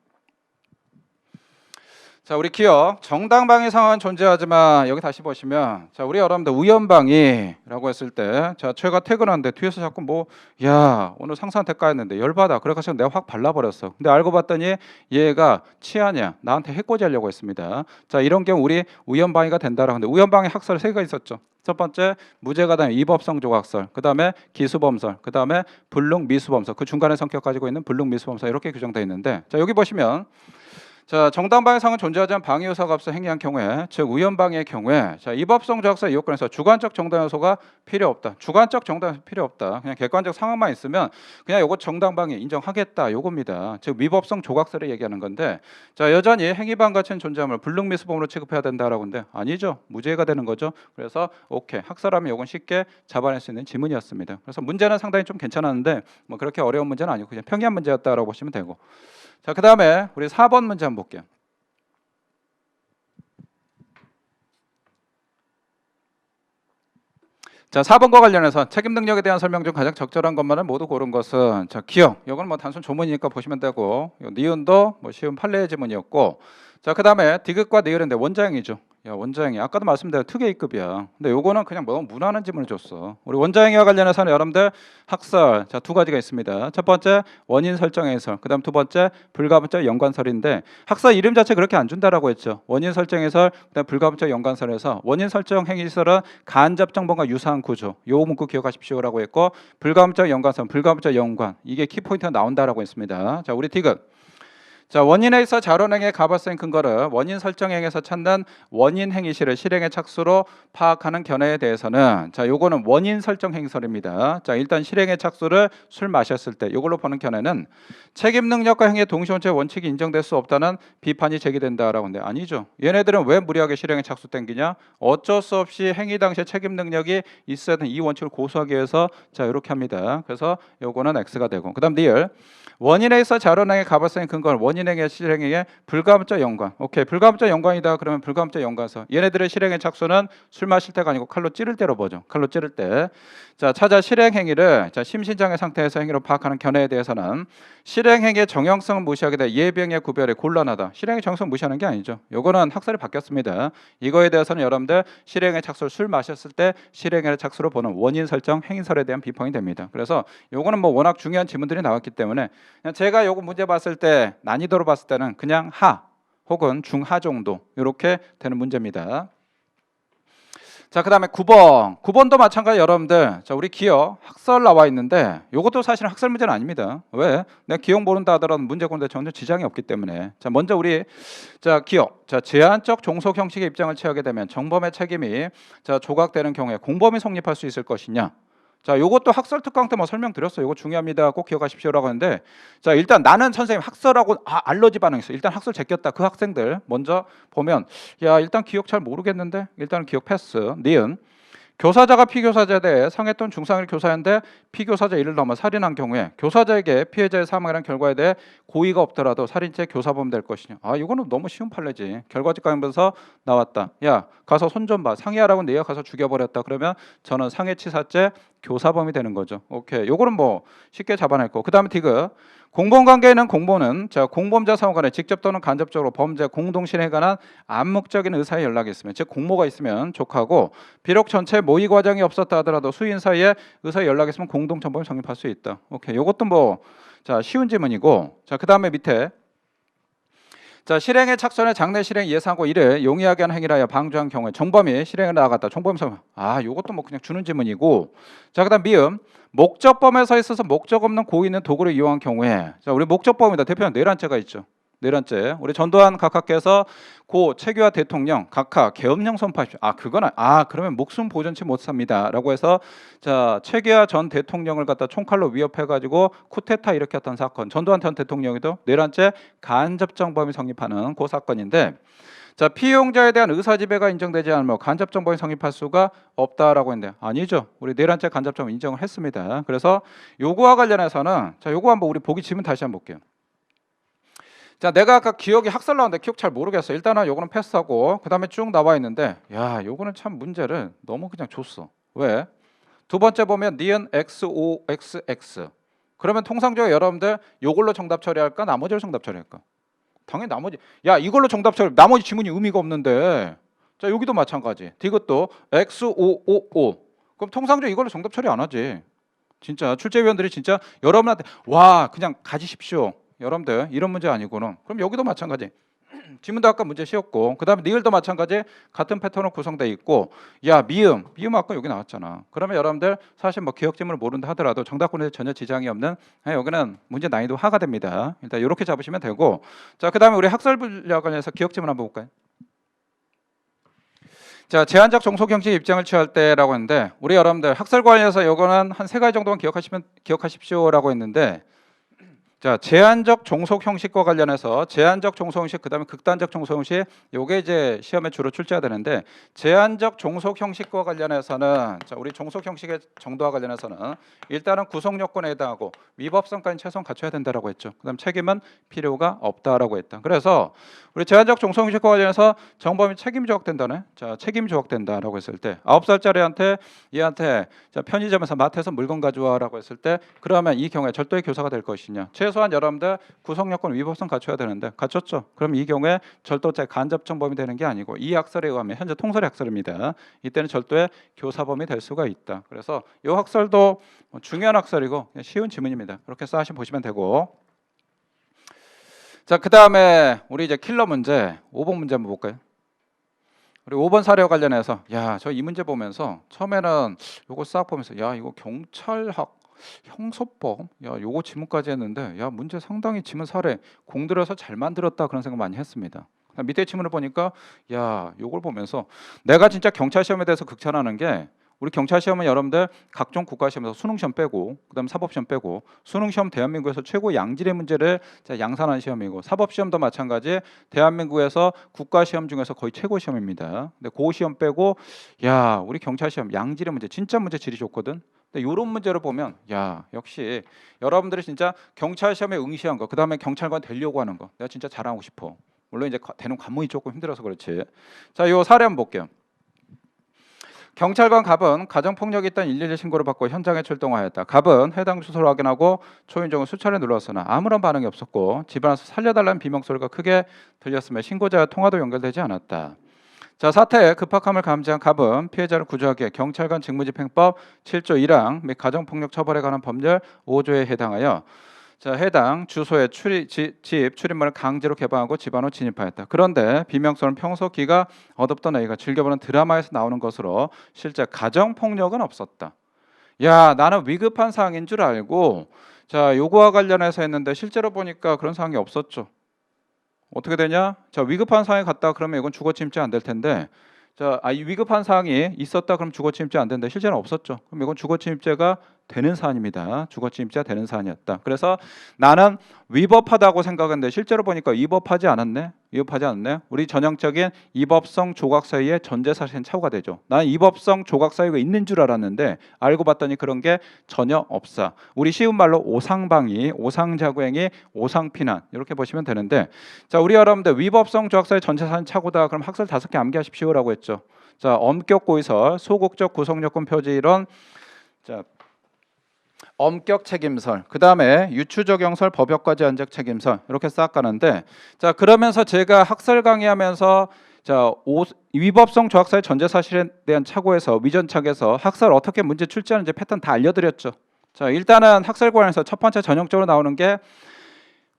자 우리 기억 정당방위 상황은 존재하지만 여기 다시 보시면 자 우리 여러분들 우연방위라고 했을 때 자 제가 퇴근하는데 뒤에서 자꾸 뭐 야 오늘 상사한테 까였는데 열받아 그래가지고 내가 확 발라버렸어. 근데 알고 봤더니 얘가 치아냐 나한테 해코지 하려고 했습니다. 자 이런 경우 우리 우연방위가 된다라고 하는데 우연방위 학설 3개가 있었죠. 첫 번째 무죄가당 이법성 조각설, 그 다음에 기수범설, 그 다음에 불능미수범설, 그 중간에 성격 가지고 있는 불능미수범설 이렇게 규정되어 있는데 자 여기 보시면 자 정당방위상은 존재하지 않은 방위 요소가 없어 행위한 경우에 즉 우연방위의 경우에 자 이법성 조각설 요건에서 주관적 정당 요소가 필요 없다. 주관적 정당 요소 필요 없다. 그냥 객관적 상황만 있으면 그냥 요거 정당방위 인정하겠다 요겁니다. 즉 위법성 조각설을 얘기하는 건데 자 여전히 행위반 가치는 존재함을 불능미수범으로 취급해야 된다라고 하는데 아니죠. 무죄가 되는 거죠. 그래서 오케이 학설하면 요건 쉽게 잡아낼 수 있는 지문이었습니다. 그래서 문제는 상당히 좀 괜찮았는데 뭐 그렇게 어려운 문제는 아니고 그냥 평이한 문제였다라고 보시면 되고 자, 그 다음에 우리 4번 문제 한번 볼게요. 자, 4번과 관련해서 책임 능력에 대한 설명 중 가장 적절한 것만을 모두 고른 것은 자, 기억. 이건 뭐 단순 조문이니까 보시면 되고 니은도 뭐 쉬운 판례의 지문이었고 자, 그 다음에 디귿과 니을인데 원자형이죠. 야 원자형이 아까도 말씀드린 특A급이야. 근데 요거는 그냥 너무 무난한 지문을 줬어. 우리 원자형과 관련해서는 여러분들 학설 자 2가지가 있습니다. 첫 번째 원인 설정 해설, 그다음 두 번째 불가분적 연관설인데 학설 이름 자체 그렇게 안 준다라고 했죠. 원인 설정 해설, 그다음 불가분적 연관설에서 원인 설정 행위설은 간접 정보가 유사한 구조. 요 문구 기억하십시오라고 했고 불가분적 연관설, 불가분적 연관 이게 키포인트가 나온다라고 했습니다. 자 우리 디귿 자 원인에 있어 자론행의 가발성 근거를 원인 설정행에서 찾는 원인 행위실을 실행의 착수로 파악하는 견해에 대해서는 자 요거는 원인 설정 행설입니다. 자 일단 실행의 착수를 술 마셨을 때 요걸로 보는 견해는 책임 능력과 행위의 동시원체 원칙이 인정될 수 없다는 비판이 제기된다라고 하는데 아니죠. 얘네들은 왜 무리하게 실행에 착수 땡기냐? 어쩔 수 없이 행위 당시에 책임 능력이 있어야 되는 이 원칙을 고수하기 위해서 자 이렇게 합니다. 그래서 요거는 X가 되고 그다음 리을 원인에 있어 자론행의 가발성의 근거는 원인행의 실행에 불가분적 연관. 오케이 불가분적 연관이다 그러면 불가분적 연관서 얘네들의 실행의 착수는 술 마실 때가 아니고 칼로 찌를 때로 보죠. 칼로 찌를 때. 자 찾아 실행 행위를 자 심신장애 상태에서 행위로 파악하는 견해에 대해서는 실행 행위의 정형성을 무시하게 돼 예비행위의 구별이 곤란하다. 실행의 정성 무시하는 게 아니죠. 요거는 학설이 바뀌었습니다. 이거에 대해서는 여러분들 실행의 착수를 술 마셨을 때 실행의 착수로 보는 원인 설정 행위설에 대한 비판이 됩니다. 그래서 요거는 뭐 워낙 중요한 지문들이 나왔기 때문에 그냥 제가 요거 문제 봤을 때 난이도로 봤을 때는 그냥 하 혹은 중하 정도 이렇게 되는 문제입니다. 자, 그 다음에 9번도 마찬가지 여러분들 자 우리 기억 학설 나와 있는데 이것도 사실은 학설 문제는 아닙니다. 왜? 내가 기억 모른다 하더라도 문제 고는데 전혀 지장이 없기 때문에 자 먼저 우리 자 기억 자 제한적 종속 형식의 입장을 취하게 되면 정범의 책임이 자 조각되는 경우에 공범이 성립할 수 있을 것이냐. 자, 요것도 학설 특강 때 뭐 설명드렸어요. 이거 중요합니다. 꼭 기억하십시오라고 하는데 자, 일단 나는 선생님 학설하고 알러지 반응 있어. 일단 학설 제꼈다. 그 학생들 먼저 보면 야, 일단 기억 잘 모르겠는데 일단 기억 패스. 니은 교사자가 피교사자에 대해 상해 또는 중상일 교사인데 피교사자 이를 넘어 살인한 경우에 교사자에게 피해자의 사망이란 결과에 대해 고의가 없더라도 살인죄 교사범 될 것이냐. 아, 이거는 너무 쉬운 판례지. 결과집가면서 나왔다. 야, 가서 손 좀 봐. 상해하라고 내가 가서 죽여버렸다. 그러면 저는 상해치사죄 교사범이 되는 거죠. 오케이. 요거는 뭐 쉽게 잡아냈고. 그 다음에 디귿. 공범관계에는 공범은 공범자 상호 간에 직접 또는 간접적으로 범죄 공동 실행에 관한 암묵적인 의사의 연락이 있으면, 즉 공모가 있으면 족하고, 비록 전체 모의 과정이 없었다 하더라도 수인 사이에 의사의 연락이 있으면 공동 전범이 성립할 수 있다. 오케이. 요것도 뭐 쉬운 질문이고. 자, 그다음에 밑에 실행에 착선해 장래 실행 예상하고 이를 용이하게 하는 행위라 하여 방조한 경우에 정범이 실행에 나아갔다. 정범 성립. 아, 요것도 뭐 그냥 주는 질문이고. 자, 그다음 미음. 목적범에서 있어서 목적 없는 고의 있는 도구를 이용한 경우에, 자, 우리 목적범이다. 대표는 내란죄가 있죠. 내란죄. 우리 전두환 각하께서 고 최규하 대통령 각하 계엄령 선포하십시오. 아, 그건 그러면 목숨 보존치 못합니다라고 해서 최규하 전 대통령을 갖다 총칼로 위협해가지고 쿠데타 일으켰던 사건. 전두환 전 대통령에도 내란죄 간접정범이 성립하는 그 사건인데, 피용자에 대한 의사지배가 인정되지 않으면 간접정범이 성립할 수가 없다라고 했는데, 아니죠. 우리 내란죄 간접정범 인정을 했습니다. 그래서 요거와 관련해서는 요거 한번 우리 보기 질문 다시 한번 볼게요. 자, 내가 아까 기억이 학살 나왔는데 기억 잘 모르겠어. 일단은 요거는 패스하고, 그 다음에 쭉 나와 있는데, 야, 요거는 참 문제를 너무 그냥 줬어. 왜? 두 번째 보면 니은 XOXX. 그러면 통상적으로 여러분들 요걸로 정답 처리할까? 나머지로 정답 처리할까? 당연히 나머지. 야, 이걸로 정답 처리. 나머지 지문이 의미가 없는데. 자, 여기도 마찬가지. 이것도 XOOO. 그럼 통상적으로 이걸로 정답 처리 안 하지. 진짜 출제위원들이 진짜 여러분한테 와, 그냥 가지십시오. 여러분들 이런 문제 아니고는. 그럼 여기도 마찬가지. 지문도 아까 문제 쉬웠고, 그 다음에 니을도 마찬가지 같은 패턴으로 구성되어 있고, 야, 미음 아까 여기 나왔잖아. 그러면 여러분들 사실 뭐 기억 지문을 모른다 하더라도 정답권에 전혀 지장이 없는, 여기는 문제 난이도 하가 됩니다. 일단 이렇게 잡으시면 되고. 자, 그 다음에 우리 학설 분야 관련해서 기억 지문 한번 볼까요? 자, 제한적 종속 형식 입장을 취할 때라고 했는데, 우리 여러분들 학설 관련해서 요거는 한 3가지 정도만 기억하십시오라고 했는데, 자, 제한적 종속 형식과 관련해서 제한적 종속 형식, 그다음에 극단적 종속 형식, 요게 이제 시험에 주로 출제가 되는데, 제한적 종속 형식과 관련해서는 우리 종속 형식의 정도와 관련해서는 일단은 구성 요건에 해당하고 위법성까지 최소한 갖춰야 된다라고 했죠. 그다음 책임은 필요가 없다라고 했다. 그래서 우리 제한적 종속 형식과 관련해서 정범이 책임 조각된다네. 자, 책임 조각된다라고 했을 때 9살짜리한테 얘한테 편의점에서 마트에서 물건 가져와라고 했을 때, 그러면 이 경우에 절도의 교사가 될 것이냐? 최소한 여러분들 구성 요건 위법성 갖춰야 되는데 갖췄죠. 그럼 이 경우에 절도죄 간접정범이 되는 게 아니고, 이 학설에 의하면 현재 통설의 학설입니다. 이때는 절도의 교사범이 될 수가 있다. 그래서 이 학설도 중요한 학설이고 쉬운 지문입니다. 그렇게 쌓으시면 보시면 되고. 자, 그 다음에 우리 이제 킬러 문제 5번 문제 한번 볼까요? 우리 5번 사례와 관련해서, 야, 저 이 문제 보면서 처음에는 요거 싹 보면서, 야, 이거 경찰학 형소법, 야, 요거 지문까지 했는데, 야, 문제 상당히 지문 사례 공들여서 잘 만들었다, 그런 생각 많이 했습니다. 밑에 지문을 보니까, 야, 요걸 보면서 내가 진짜 경찰 시험에 대해서 극찬하는 게, 우리 경찰 시험은 여러분들 각종 국가 시험에서 수능 시험 빼고, 그다음 사법 시험 빼고, 수능 시험 대한민국에서 최고 양질의 문제를 양산한 시험이고, 사법 시험도 마찬가지 대한민국에서 국가 시험 중에서 거의 최고 시험입니다. 근데 그 시험 빼고, 야, 우리 경찰 시험 양질의 문제, 진짜 문제 질이 좋거든. 근데 이런 문제를 보면, 야, 역시 여러분들이 진짜 경찰 시험에 응시한 거, 그다음에 경찰관 되려고 하는 거, 내가 진짜 자랑하고 싶어. 물론 이제 되는 관문이 조금 힘들어서 그렇지. 자, 요 사례 한번 볼게요. 경찰관 갑은 가정폭력이 있다는 112 신고를 받고 현장에 출동하였다. 갑은 해당 주소를 확인하고 초인종을 수차례 눌렀으나 아무런 반응이 없었고, 집에 와서 살려달라는 비명소리가 크게 들렸으며 신고자와 통화도 연결되지 않았다. 자, 사태의 급박함을 감지한 갑은 피해자를 구조하기 위해 경찰관 직무집행법 7조 1항 및 가정폭력 처벌에 관한 법률 5조에 해당하여 해당 주소의 집 출입문을 강제로 개방하고 집 안으로 진입하였다. 그런데 비명소는 평소 기가 어둡던 A가 즐겨보는 드라마에서 나오는 것으로 실제 가정폭력은 없었다. 야, 나는 위급한 사항인 줄 알고 요거와 관련해서 했는데 실제로 보니까 그런 상황이 없었죠. 어떻게 되냐? 위급한 상황에 갔다 그러면 이건 주거침입죄 안 될 텐데, 이 위급한 상황이 있었다 그럼 주거침입죄 안 된다. 실제는 없었죠. 그럼 이건 주거침입죄가 되는 사안입니다. 주거침입자 되는 사안이었다. 그래서 나는 위법하다고 생각했는데 실제로 보니까 위법하지 않았네. 위법하지 않네. 우리 전형적인 위법성 조각 사유의 전제 사실은 착오가 되죠. 나는 위법성 조각 사유가 있는 줄 알았는데 알고 봤더니 그런 게 전혀 없어. 우리 쉬운 말로 오상방위, 오상자구행위, 오상피난 이렇게 보시면 되는데, 자, 우리 여러분들 위법성 조각 사유 전제 사실은 착오다. 그럼 학설 5개 암기하십시오라고 했죠. 자, 엄격 고의설, 소극적 구성요건 표지 이론, 자, 엄격 책임설, 그 다음에 유추적용설, 법역과 제한적 책임설 이렇게 싹 가는데, 자, 그러면서 제가 학설 강의하면서 자, 위법성 조학사의 전제 사실에 대한 착오에서 위전착에서 학설 어떻게 문제 출제하는지 패턴 다 알려드렸죠. 자, 일단은 학설 관련해서 첫 번째 전형적으로 나오는 게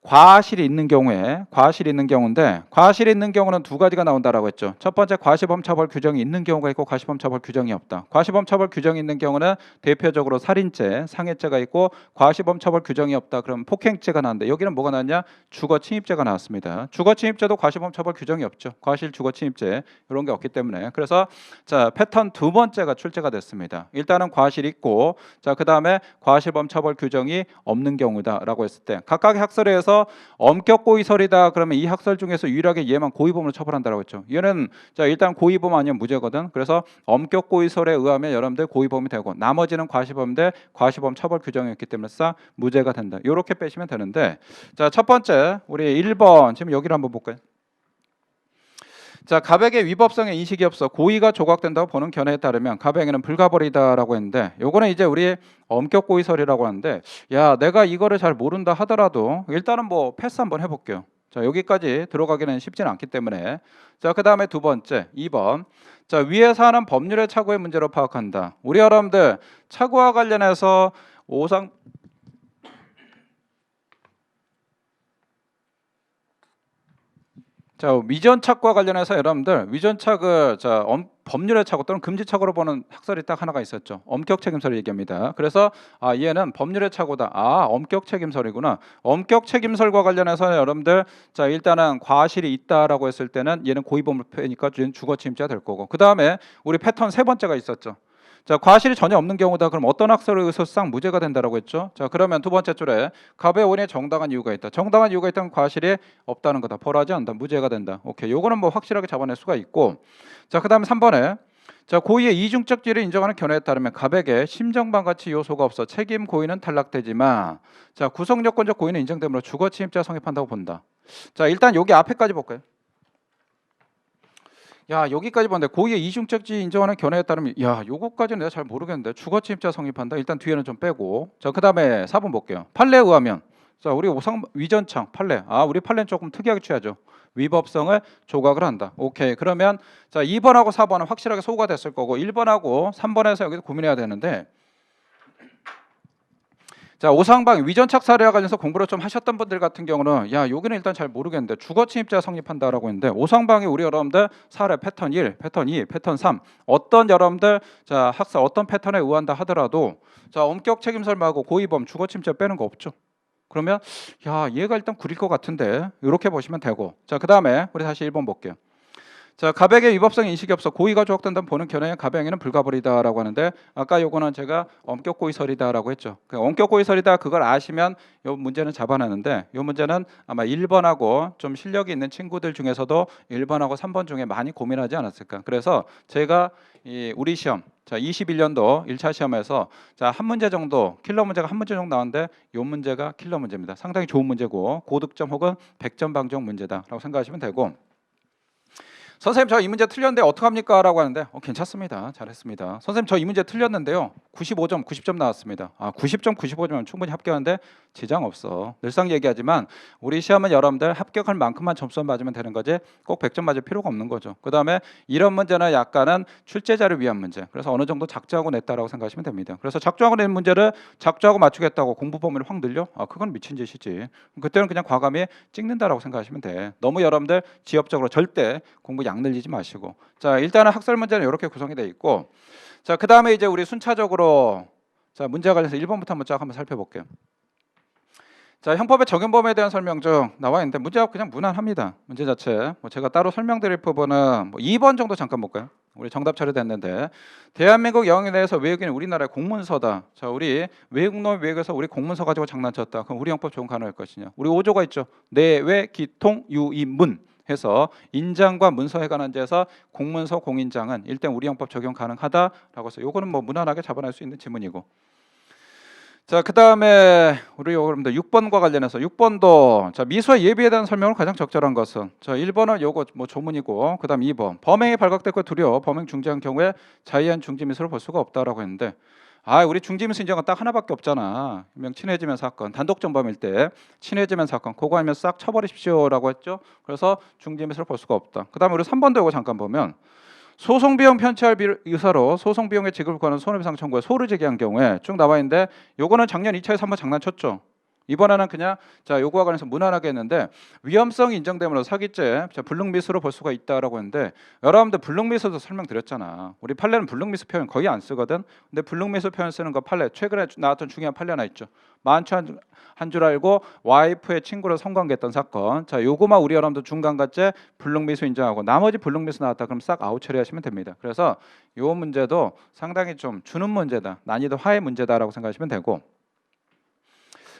과실이 있는 경우에, 과실이 있는 경우인데, 과실이 있는 경우는 두 가지가 나온다라고 했죠. 첫 번째, 과시범 처벌 규정이 있는 경우가 있고 과시범 처벌 규정이 없다. 과시범 처벌 규정이 있는 경우는 대표적으로 살인죄, 상해죄가 있고, 과시범 처벌 규정이 없다. 그럼 폭행죄가 나왔는데 여기는 뭐가 나왔냐? 주거침입죄가 나왔습니다. 주거침입죄도 과시범 처벌 규정이 없죠. 과실 주거침입죄 이런 게 없기 때문에. 그래서 자, 패턴 두 번째가 출제가 됐습니다. 일단은 과실 있고, 자, 그 다음에 과시범 처벌 규정이 없는 경우다라고 했을 때 각각의 학설에서 엄격 고의설이다. 그러면 이 학설 중에서 유일하게 얘만 고의범으로 처벌한다라고 했죠. 얘는 자, 일단 고의범 아니면 무죄거든. 그래서 엄격 고의설에 의하면 여러분들 고의범이 되고 나머지는 과시범인데 과시범 처벌 규정이었기 때문에 싹 무죄가 된다. 이렇게 빼시면 되는데, 자, 첫 번째 우리 1번 지금 여기를 한번 볼까요? 자, 가백의 위법성의 인식이 없어 고의가 조각된다고 보는 견해에 따르면 가백에는 불가벌이다라고 했는데, 요거는 이제 우리 엄격 고의설이라고 하는데, 야, 내가 이거를 잘 모른다 하더라도 일단은 뭐 패스 한번 해볼게요. 자, 여기까지 들어가기는 쉽지는 않기 때문에. 자, 그 다음에 두 번째 2번, 자, 위에서 하는 법률의 착오의 문제로 파악한다. 우리 여러분들 착오와 관련해서 오상 자, 위전착과 관련해서 여러분들 위전착을 자, 법률의 착오 또는 금지착오로 보는 학설이 딱 하나가 있었죠. 엄격 책임설을 얘기합니다. 그래서 아, 얘는 법률의 착오다. 아, 엄격 책임설이구나. 엄격 책임설과 관련해서 여러분들 자, 일단은 과실이 있다라고 했을 때는 얘는 고의범을 패니까 주거침입죄가 될 거고, 그 다음에 우리 패턴 세 번째가 있었죠. 자, 과실이 전혀 없는 경우다. 그럼 어떤 학설에 의해서 싹 무죄가 된다라고 했죠. 자, 그러면 두 번째 줄에 갑의 원인에 정당한 이유가 있다. 정당한 이유가 있다면 과실이 없다는 거다. 벌하지 않는다. 무죄가 된다. 오케이. 요거는 뭐 확실하게 잡아낼 수가 있고, 자, 그다음에 3번에 자, 고의의 이중적 지를 인정하는 견해에 따르면 갑에게 심정방가치 요소가 없어 책임 고의는 탈락되지만, 자, 구성요건적 고의는 인정되므로 주거침입죄가 성립한다고 본다. 자, 일단 여기 앞에까지 볼까요? 야, 여기까지 봤는데 고의의 이중적지 인정하는 견해에 따르면, 야, 요거까지는 내가 잘 모르겠는데 주거침입자 성립한다. 일단 뒤에는 좀 빼고. 자, 그다음에 4번 볼게요. 판례에 의하면, 자, 우리 오상 위전창 판례. 아, 우리 판례는 조금 특이하게 취하죠. 위법성을 조각을 한다. 오케이. 그러면 자, 2번하고 4번은 확실하게 소구가 됐을 거고 1번하고 3번에서 여기서 고민해야 되는데, 자, 오상방 위전착 사례와 관련해서 공부를 좀 하셨던 분들 같은 경우는 야, 여기는 일단 잘 모르겠는데 주거침입죄가 성립한다라고 했는데, 오상방이 우리 여러분들 사례 패턴 1, 패턴 2, 패턴 3 어떤 여러분들 자, 학설 어떤 패턴에 의한다 하더라도 자, 엄격 책임설 말고 고의범 주거침입죄 빼는 거 없죠. 그러면 야, 얘가 일단 구릴 것 같은데 이렇게 보시면 되고, 자, 그 다음에 우리 다시 1번 볼게요. 자, 가백의 위법성 인식이 없어 고의가 조각된다면 보는 견해에 가백에는 불가벌이다라고 하는데, 아까 요거는 제가 엄격 고의설이다라고 했죠. 그 엄격 고의설이다 그걸 아시면 요 문제는 잡아내는데, 요 문제는 아마 1번하고 좀 실력이 있는 친구들 중에서도 1번하고 3번 중에 많이 고민하지 않았을까. 그래서 제가 이 우리 시험 자, 21년도 1차 시험에서 자, 한 문제 정도 킬러 문제가 한 문제 정도 나왔는데 요 문제가 킬러 문제입니다. 상당히 좋은 문제고 고득점 혹은 100점 방정 문제다라고 생각하시면 되고, 선생님 저 이 문제 틀렸는데 어떡합니까? 라고 하는데 괜찮습니다. 잘했습니다. 선생님 저 이 문제 틀렸는데요. 95점, 90점 나왔습니다. 아, 90점, 95점이면 충분히 합격하는데 지장 없어. 늘상 얘기하지만 우리 시험은 여러분들 합격할 만큼만 점수 맞으면 되는 거지 꼭 100점 맞을 필요가 없는 거죠. 그 다음에 이런 문제는 약간은 출제자를 위한 문제. 그래서 어느 정도 작정하고 냈다라고 생각하시면 됩니다. 그래서 작정하고 낸 문제를 작정하고 맞추겠다고 공부 범위를 확 늘려? 아, 그건 미친 짓이지. 그때는 그냥 과감히 찍는다라고 생각하시면 돼. 너무 여러분들 지엽적으로 절대 공부 양 늘리지 마시고. 자, 일단은 학설 문제는 이렇게 구성이 되어 있고, 자, 그 다음에 이제 우리 순차적으로 자, 문제와 관련해서 1번부터 한번 쫙 한번 살펴볼게요. 자, 형법의 적용 범위에 대한 설명 중 나와 있는데 문제가 그냥 무난합니다. 문제 자체. 뭐 제가 따로 설명드릴 부분은 뭐 2번 정도 잠깐 볼까요? 우리 정답 처리됐는데 대한민국 영역 내에서 외국인은 우리나라의 공문서다. 자, 우리 외국놈 외국에서 우리 공문서 가지고 장난쳤다. 그럼 우리 형법 적용 가능할 것이냐? 우리 5조가 있죠. 내외 기통 유의문 해서 인장과 문서에 관한 제에서 공문서 공인장은 일단 우리 형법 적용 가능하다라고 해서 요거는 뭐 무난하게 잡아낼 수 있는 지문이고. 자, 그다음에 우리 여러분들 6번과 관련해서 6번도 자, 미수와 예비에 대한 설명을 가장 적절한 것은 자, 1번은 요거 뭐 조문이고 그다음 2번 범행이 발각됐고 두려워 범행 중지한 경우에 자의한 중지 미수를 볼 수가 없다라고 했는데 우리 중지 미수 인정은 딱 하나밖에 없잖아. 명 친해지면 사건 단독 전범일 때 친해지면 사건 그거 아니면 싹 쳐버리십시오라고 했죠. 그래서 중지 미수를 볼 수가 없다. 그다음에 우리 3번도 요거 잠깐 보면 소송 비용 편취할 의사로 소송 비용의 지급을 구하는 손해배상 청구에 소를 제기한 경우에 쭉 나와 있는데 요거는 작년 2차에서 한번 장난쳤죠. 이번에는 그냥 자 요거와 관해서 무난하게 했는데 위험성이 인정되므로 사기죄 자, 불능미수로 볼 수가 있다라고 했는데 여러분들 불능미수도 설명드렸잖아. 우리 판례는 불능미수 표현 거의 안 쓰거든. 근데 불능미수 표현 쓰는 거 판례 최근에 나왔던 중요한 판례 하나 있죠. 만취 한 줄 알고 와이프의 친구를 성관계했던 사건. 자 요거만 우리 여러분들 중간가죄 불능미수 인정하고 나머지 불능미수 나왔다 그럼 싹 아웃 처리하시면 됩니다. 그래서 요 문제도 상당히 좀 주는 문제다. 난이도 하의 문제다라고 생각하시면 되고.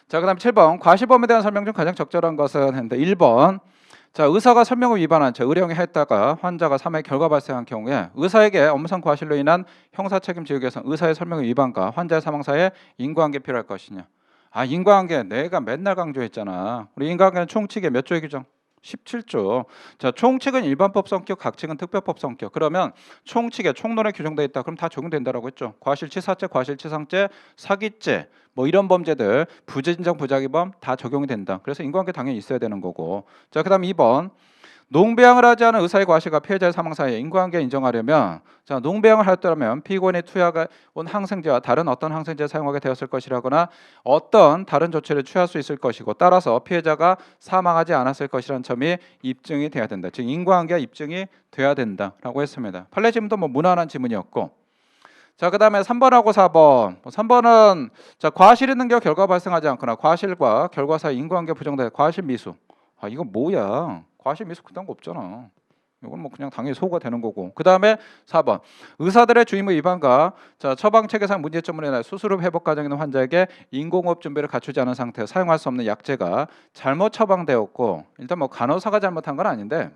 자, 그다음 7번 과실범에 대한 설명 중 가장 적절한 것은 했는데 1번 자 의사가 설명을 위반한 채 의뢰형에 했다가 환자가 사망의 결과 발생한 경우에 의사에게 업무상 과실로 인한 형사책임지기 위해서 의사의 설명의 위반과 환자의 사망 사이에 인과관계 필요할 것이냐. 인과관계 내가 맨날 강조했잖아. 우리 인과관계는 총칙에 몇 조의 규정? 17조. 자, 총칙은 일반법 성격, 각칙은 특별법 성격. 그러면 총칙에 총론에 규정되어 있다. 그럼 다 적용된다라고 했죠. 과실치사죄, 과실치상죄, 사기죄 뭐 이런 범죄들 부재진정 부작위범 다 적용이 된다. 그래서 인과관계 당연히 있어야 되는 거고. 자, 그다음 2번 농배양을 하지 않은 의사의 과실과 피해자의 사망 사이에 인과관계 인정하려면 자 농배양을 하였다면 피고인의 투약한 항생제와 다른 어떤 항생제를 사용하게 되었을 것이라거나 어떤 다른 조치를 취할 수 있을 것이고 따라서 피해자가 사망하지 않았을 것이라는 점이 입증이 돼야 된다. 즉 인과관계가 입증이 돼야 된다라고 했습니다. 판례 지문도 뭐 무난한 지문이었고 자 그다음에 3번하고 4번 3번은 자 과실 있는 경우 결과 발생하지 않거나 과실과 결과 사이 인과관계 부정된 과실 미수 이거 뭐야 과실 미수 그딴 거 없잖아. 이건 뭐 그냥 당연히 소가 되는 거고. 그 다음에 4번 의사들의 주의무 위반과 자 처방 체계상 문제점으로 인해 수술후 회복 과정에 있는 환자에게 인공호흡 준비를 갖추지 않은 상태에 사용할 수 없는 약제가 잘못 처방되었고 일단 뭐 간호사가 잘못한 건 아닌데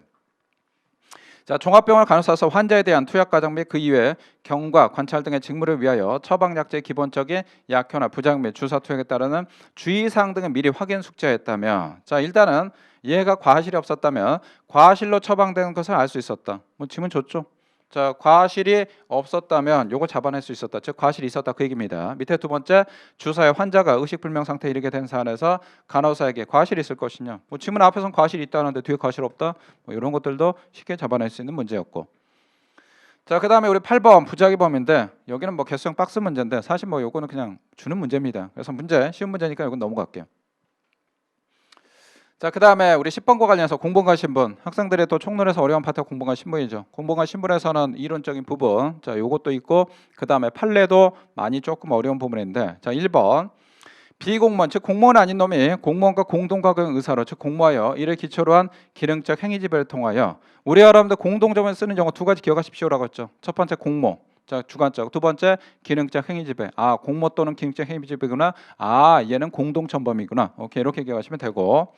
자 종합병원 간호사서 환자에 대한 투약 과정 및 그 이외 경과, 관찰 등의 직무를 위하여 처방약제의 기본적인 약효나 부작 및 주사 투약에 따르는 주의사항 등을 미리 확인 숙지하였다며 자 일단은 얘가 과실이 없었다면 과실로 처방되는 것을 알 수 있었다. 뭐 지문 좋죠? 자 과실이 없었다면 요거 잡아낼 수 있었다. 즉 과실이 있었다 그 얘기입니다. 밑에 두 번째 주사에 환자가 의식불명 상태에 이르게 된 사안에서 간호사에게 과실이 있을 것이냐. 뭐 지문 앞에서는 과실이 있다는데 뒤에 과실 없다. 뭐 이런 것들도 쉽게 잡아낼 수 있는 문제였고. 자 그다음에 우리 8번 부작위범인데 여기는 뭐 개수형 박스 문제인데 사실 뭐 요거는 그냥 주는 문제입니다. 그래서 문제 쉬운 문제니까 이건 넘어갈게요. 자, 그 다음에 우리 10번과 관련해서 공본과 신분 학생들의 또 총론에서 어려운 파트가 공본과 신분이죠. 공본과 신분에서는 이론적인 부분 자 요것도 있고 그 다음에 판례도 많이 조금 어려운 부분인데 자 1번 비공무원 즉 공무원 아닌 놈이 공무원과 공동가격 의사로 즉 공모하여 이를 기초로 한 기능적 행위지배를 통하여 우리 여러분들 공동점을 쓰는 용어 두 가지 기억하십시오라고 했죠. 첫 번째 공모 자 주관적 두 번째 기능적 행위지배 공모 또는 기능적 행위지배구나 얘는 공동천범이구나 오케이 이렇게 기억하시면 되고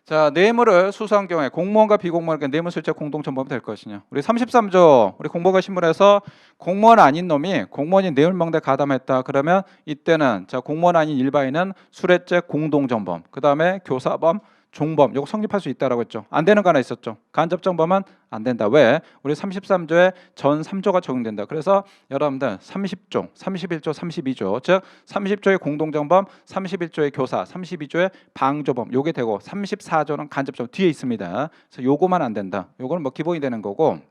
자 뇌물을 수수한 경우에 공무원과 비공무원에게 뇌물실제 공동천범이 될 것이냐. 우리 33조 우리 공보가 신문에서 공무원 아닌 놈이 공무원이 뇌물명대 가담했다. 그러면 이때는 자 공무원 아닌 일반인은 수뢰죄 공동전범 그 다음에 교사범 종범 요거 성립할 수 있다라고 했죠. 안 되는 거 하나 있었죠. 간접정범은 안 된다. 왜? 우리 33조에 전 3조가 적용된다. 그래서 여러분들 30조, 31조, 32조 즉 30조의 공동정범, 31조의 교사, 32조의 방조범 요게 되고 34조는 간접정범 뒤에 있습니다. 그래서 요거만 안 된다. 요거는 뭐 기본이 되는 거고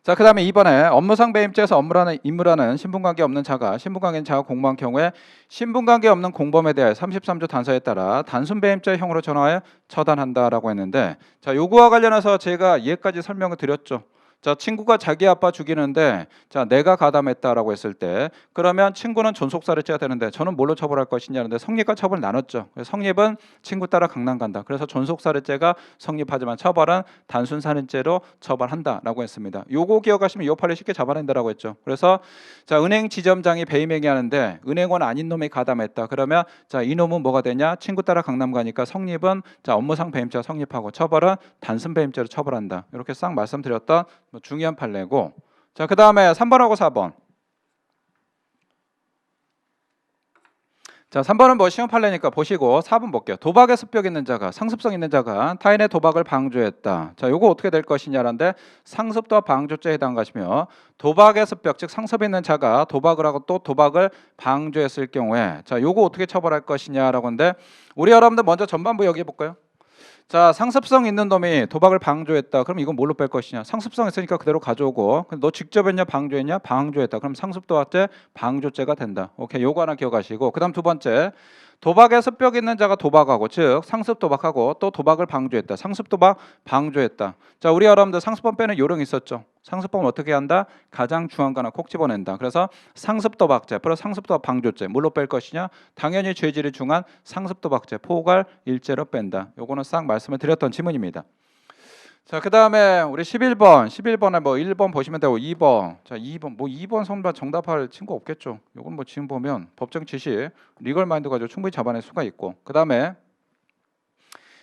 자, 그 다음에 2번에 업무상 배임죄에서 업무라는 임무라는 신분관계 없는 자가 신분관계인 자가 공모한 경우에 신분관계 없는 공범에 대해 33조 단서에 따라 단순 배임죄형으로 전하여 처단한다라고 했는데 자, 요거와 관련해서 제가 얘까지 설명을 드렸죠. 자, 친구가 자기 아빠 죽이는데 자, 내가 가담했다라고 했을 때 그러면 친구는 존속살인죄가 되는데 저는 뭘로 처벌할 것이냐는데 성립과 처벌 나눴죠. 그래서 성립은 친구 따라 강남 간다. 그래서 존속살인죄가 성립하지만 처벌은 단순 살인죄로 처벌한다라고 했습니다. 요거 기억하시면 요 판례 쉽게 잡아낸다라고 했죠. 그래서 자, 은행 지점장이 배임행위 하는데 은행원 아닌 놈이 가담했다. 그러면 자, 이놈은 뭐가 되냐? 친구 따라 강남 가니까 성립은 자, 업무상 배임죄가 성립하고 처벌은 단순 배임죄로 처벌한다. 이렇게 싹 말씀드렸던 중요한 판례고, 자, 그 다음에 3번하고 4번. 자, 3번은 뭐 시험 판례니까 보시고 4번 볼게요. 도박의 습벽 있는 자가, 상습성 있는 자가 타인의 도박을 방조했다. 자, 요거 어떻게 될 것이냐라는데 상습과 방조죄에 해당하시며 도박의 습벽, 즉 상습 있는 자가 도박을 하고 또 도박을 방조했을 경우에 자, 요거 어떻게 처벌할 것이냐라고 하는데 우리 여러분들 먼저 전반부 여기 볼까요? 자, 상습성 있는 놈이 도박을 방조했다. 그럼 이건 뭘로 뺄 것이냐? 상습성 있으니까 그대로 가져오고 너 직접 했냐 방조했냐? 방조했다. 그럼 상습도박죄 방조죄가 된다. 오케이, 요거 하나 기억하시고 그다음 두 번째 도박에 습벽 있는 자가 도박하고 즉 상습 도박하고 또 도박을 방조했다. 상습 도박 방조했다. 자, 우리 여러분들 상습범 빼는 요령이 있었죠. 상습범 어떻게 한다? 가장 중요한 거 하나 콕 집어낸다. 그래서 상습 도박죄 플러스 상습 도박 방조죄 뭘로 뺄 것이냐? 당연히 죄질이 중한 상습 도박죄 포괄 일죄로 뺀다. 요거는 싹 말씀을 드렸던 지문입니다. 자, 그다음에 우리 11번에 뭐 1번 보시면 되고 2번. 자, 2번 뭐 2번 선반 정답할 친구 없겠죠. 요건 뭐 지금 보면 법정 지시, 리걸 마인드 가지고 충분히 잡아낼 수가 있고. 그다음에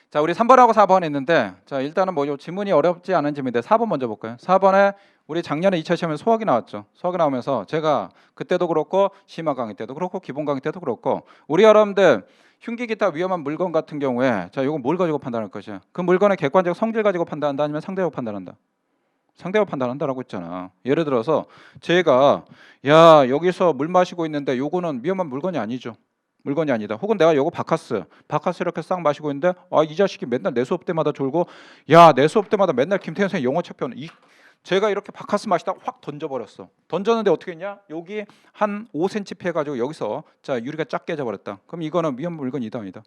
자, 우리 3번하고 4번 있는데 자, 일단은 뭐 요 지문이 어렵지 않은 지문인데 4번 먼저 볼까요? 4번에 우리 작년에 2차 시험에 소학이 나왔죠. 소학이 나오면서 제가 그때도 그렇고 심화 강의 때도 그렇고 기본 강의 때도 그렇고 우리 여러분들 흉기 기타 위험한 물건 같은 경우에 자, 이거 뭘 가지고 판단할 것이야? 그 물건의 객관적 성질 가지고 판단한다 아니면 상대적으로 판단한다? 상대적으로 판단한다라고 했잖아. 예를 들어서 제가 야, 여기서 물 마시고 있는데 요거는 위험한 물건이 아니죠. 물건이 아니다. 혹은 내가 요거 바카스 이렇게 싹 마시고 있는데 아, 이 자식이 맨날 내 수업 때마다 졸고 야, 내 수업 때마다 맨날 김태현 선생님 영어 책 펴는 이 제가 이렇게 바카스 마시다가 확 던져버렸어. 던졌는데 어떻게 했냐? 여기 한 5cm 피해가지고 여기서 자, 유리가 쫙 깨져버렸다. 그럼 이거는 위험 물건이다 아니다?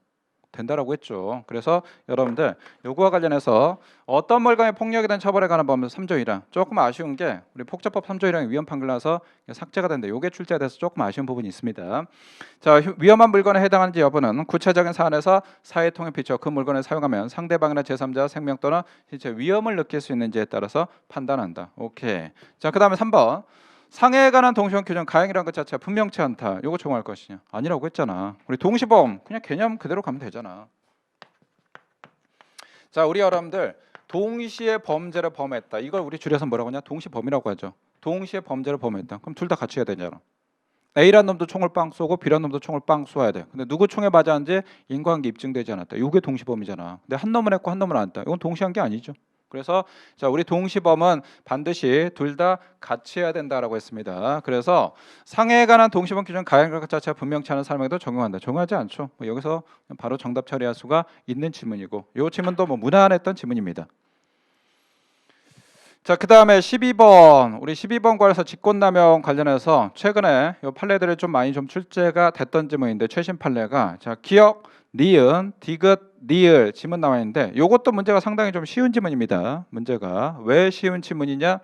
된다라고 했죠. 그래서 여러분들 요거와 관련해서 어떤 물건의 폭력에 대한 처벌에 관한 법은 3조 1항 조금 아쉬운 게 우리 폭처법 3조 1항이 위헌 판결나서 삭제가 된다. 요게 출제가 돼서 조금 아쉬운 부분이 있습니다. 자, 위험한 물건에 해당하는지 여부는 구체적인 사안에서 사회 통해 비춰 그 물건을 사용하면 상대방이나 제3자 생명 또는 실제 위험을 느낄 수 있는지에 따라서 판단한다. 오케이. 자, 그다음에 3번. 상해에 관한 동시범 규정 가행이라는 것 자체가 분명치 않다. 요거 적용할 것이냐? 아니라고 했잖아. 우리 동시범 그냥 개념 그대로 가면 되잖아. 자, 우리 여러분들 동시에 범죄를 범했다. 이걸 우리 줄여서 뭐라고 하냐? 동시범이라고 하죠. 동시에 범죄를 범했다. 그럼 둘 다 같이 해야 되잖아. A란 놈도 총을 빵 쏘고 B란 놈도 총을 빵 쏘아야 돼. 근데 누구 총에 맞았는지 인과관계 입증되지 않았다. 이게 동시범이잖아. 근데 한 놈은 했고 한 놈은 안 했다. 이건 동시한 게 아니죠. 그래서 자, 우리 동시범은 반드시 둘 다 같이 해야 된다라고 했습니다. 그래서 상해에 관한 동시범 기준 가행각 자체가 분명치 않은 사람에게도 적용한다. 적용하지 않죠. 뭐 여기서 바로 정답 처리할 수가 있는 지문이고 이 지문도 뭐 무난했던 지문입니다. 자, 그다음에 12번 우리 12번 관해서 직권남용 관련해서 최근에 이 판례들이 좀 많이 좀 출제가 됐던 지문인데 최신 판례가 자, 기억 니은 디귿 니을 지문 나와 있는데 요것도 문제가 상당히 좀 쉬운 지문입니다. 문제가 왜 쉬운 지문이냐?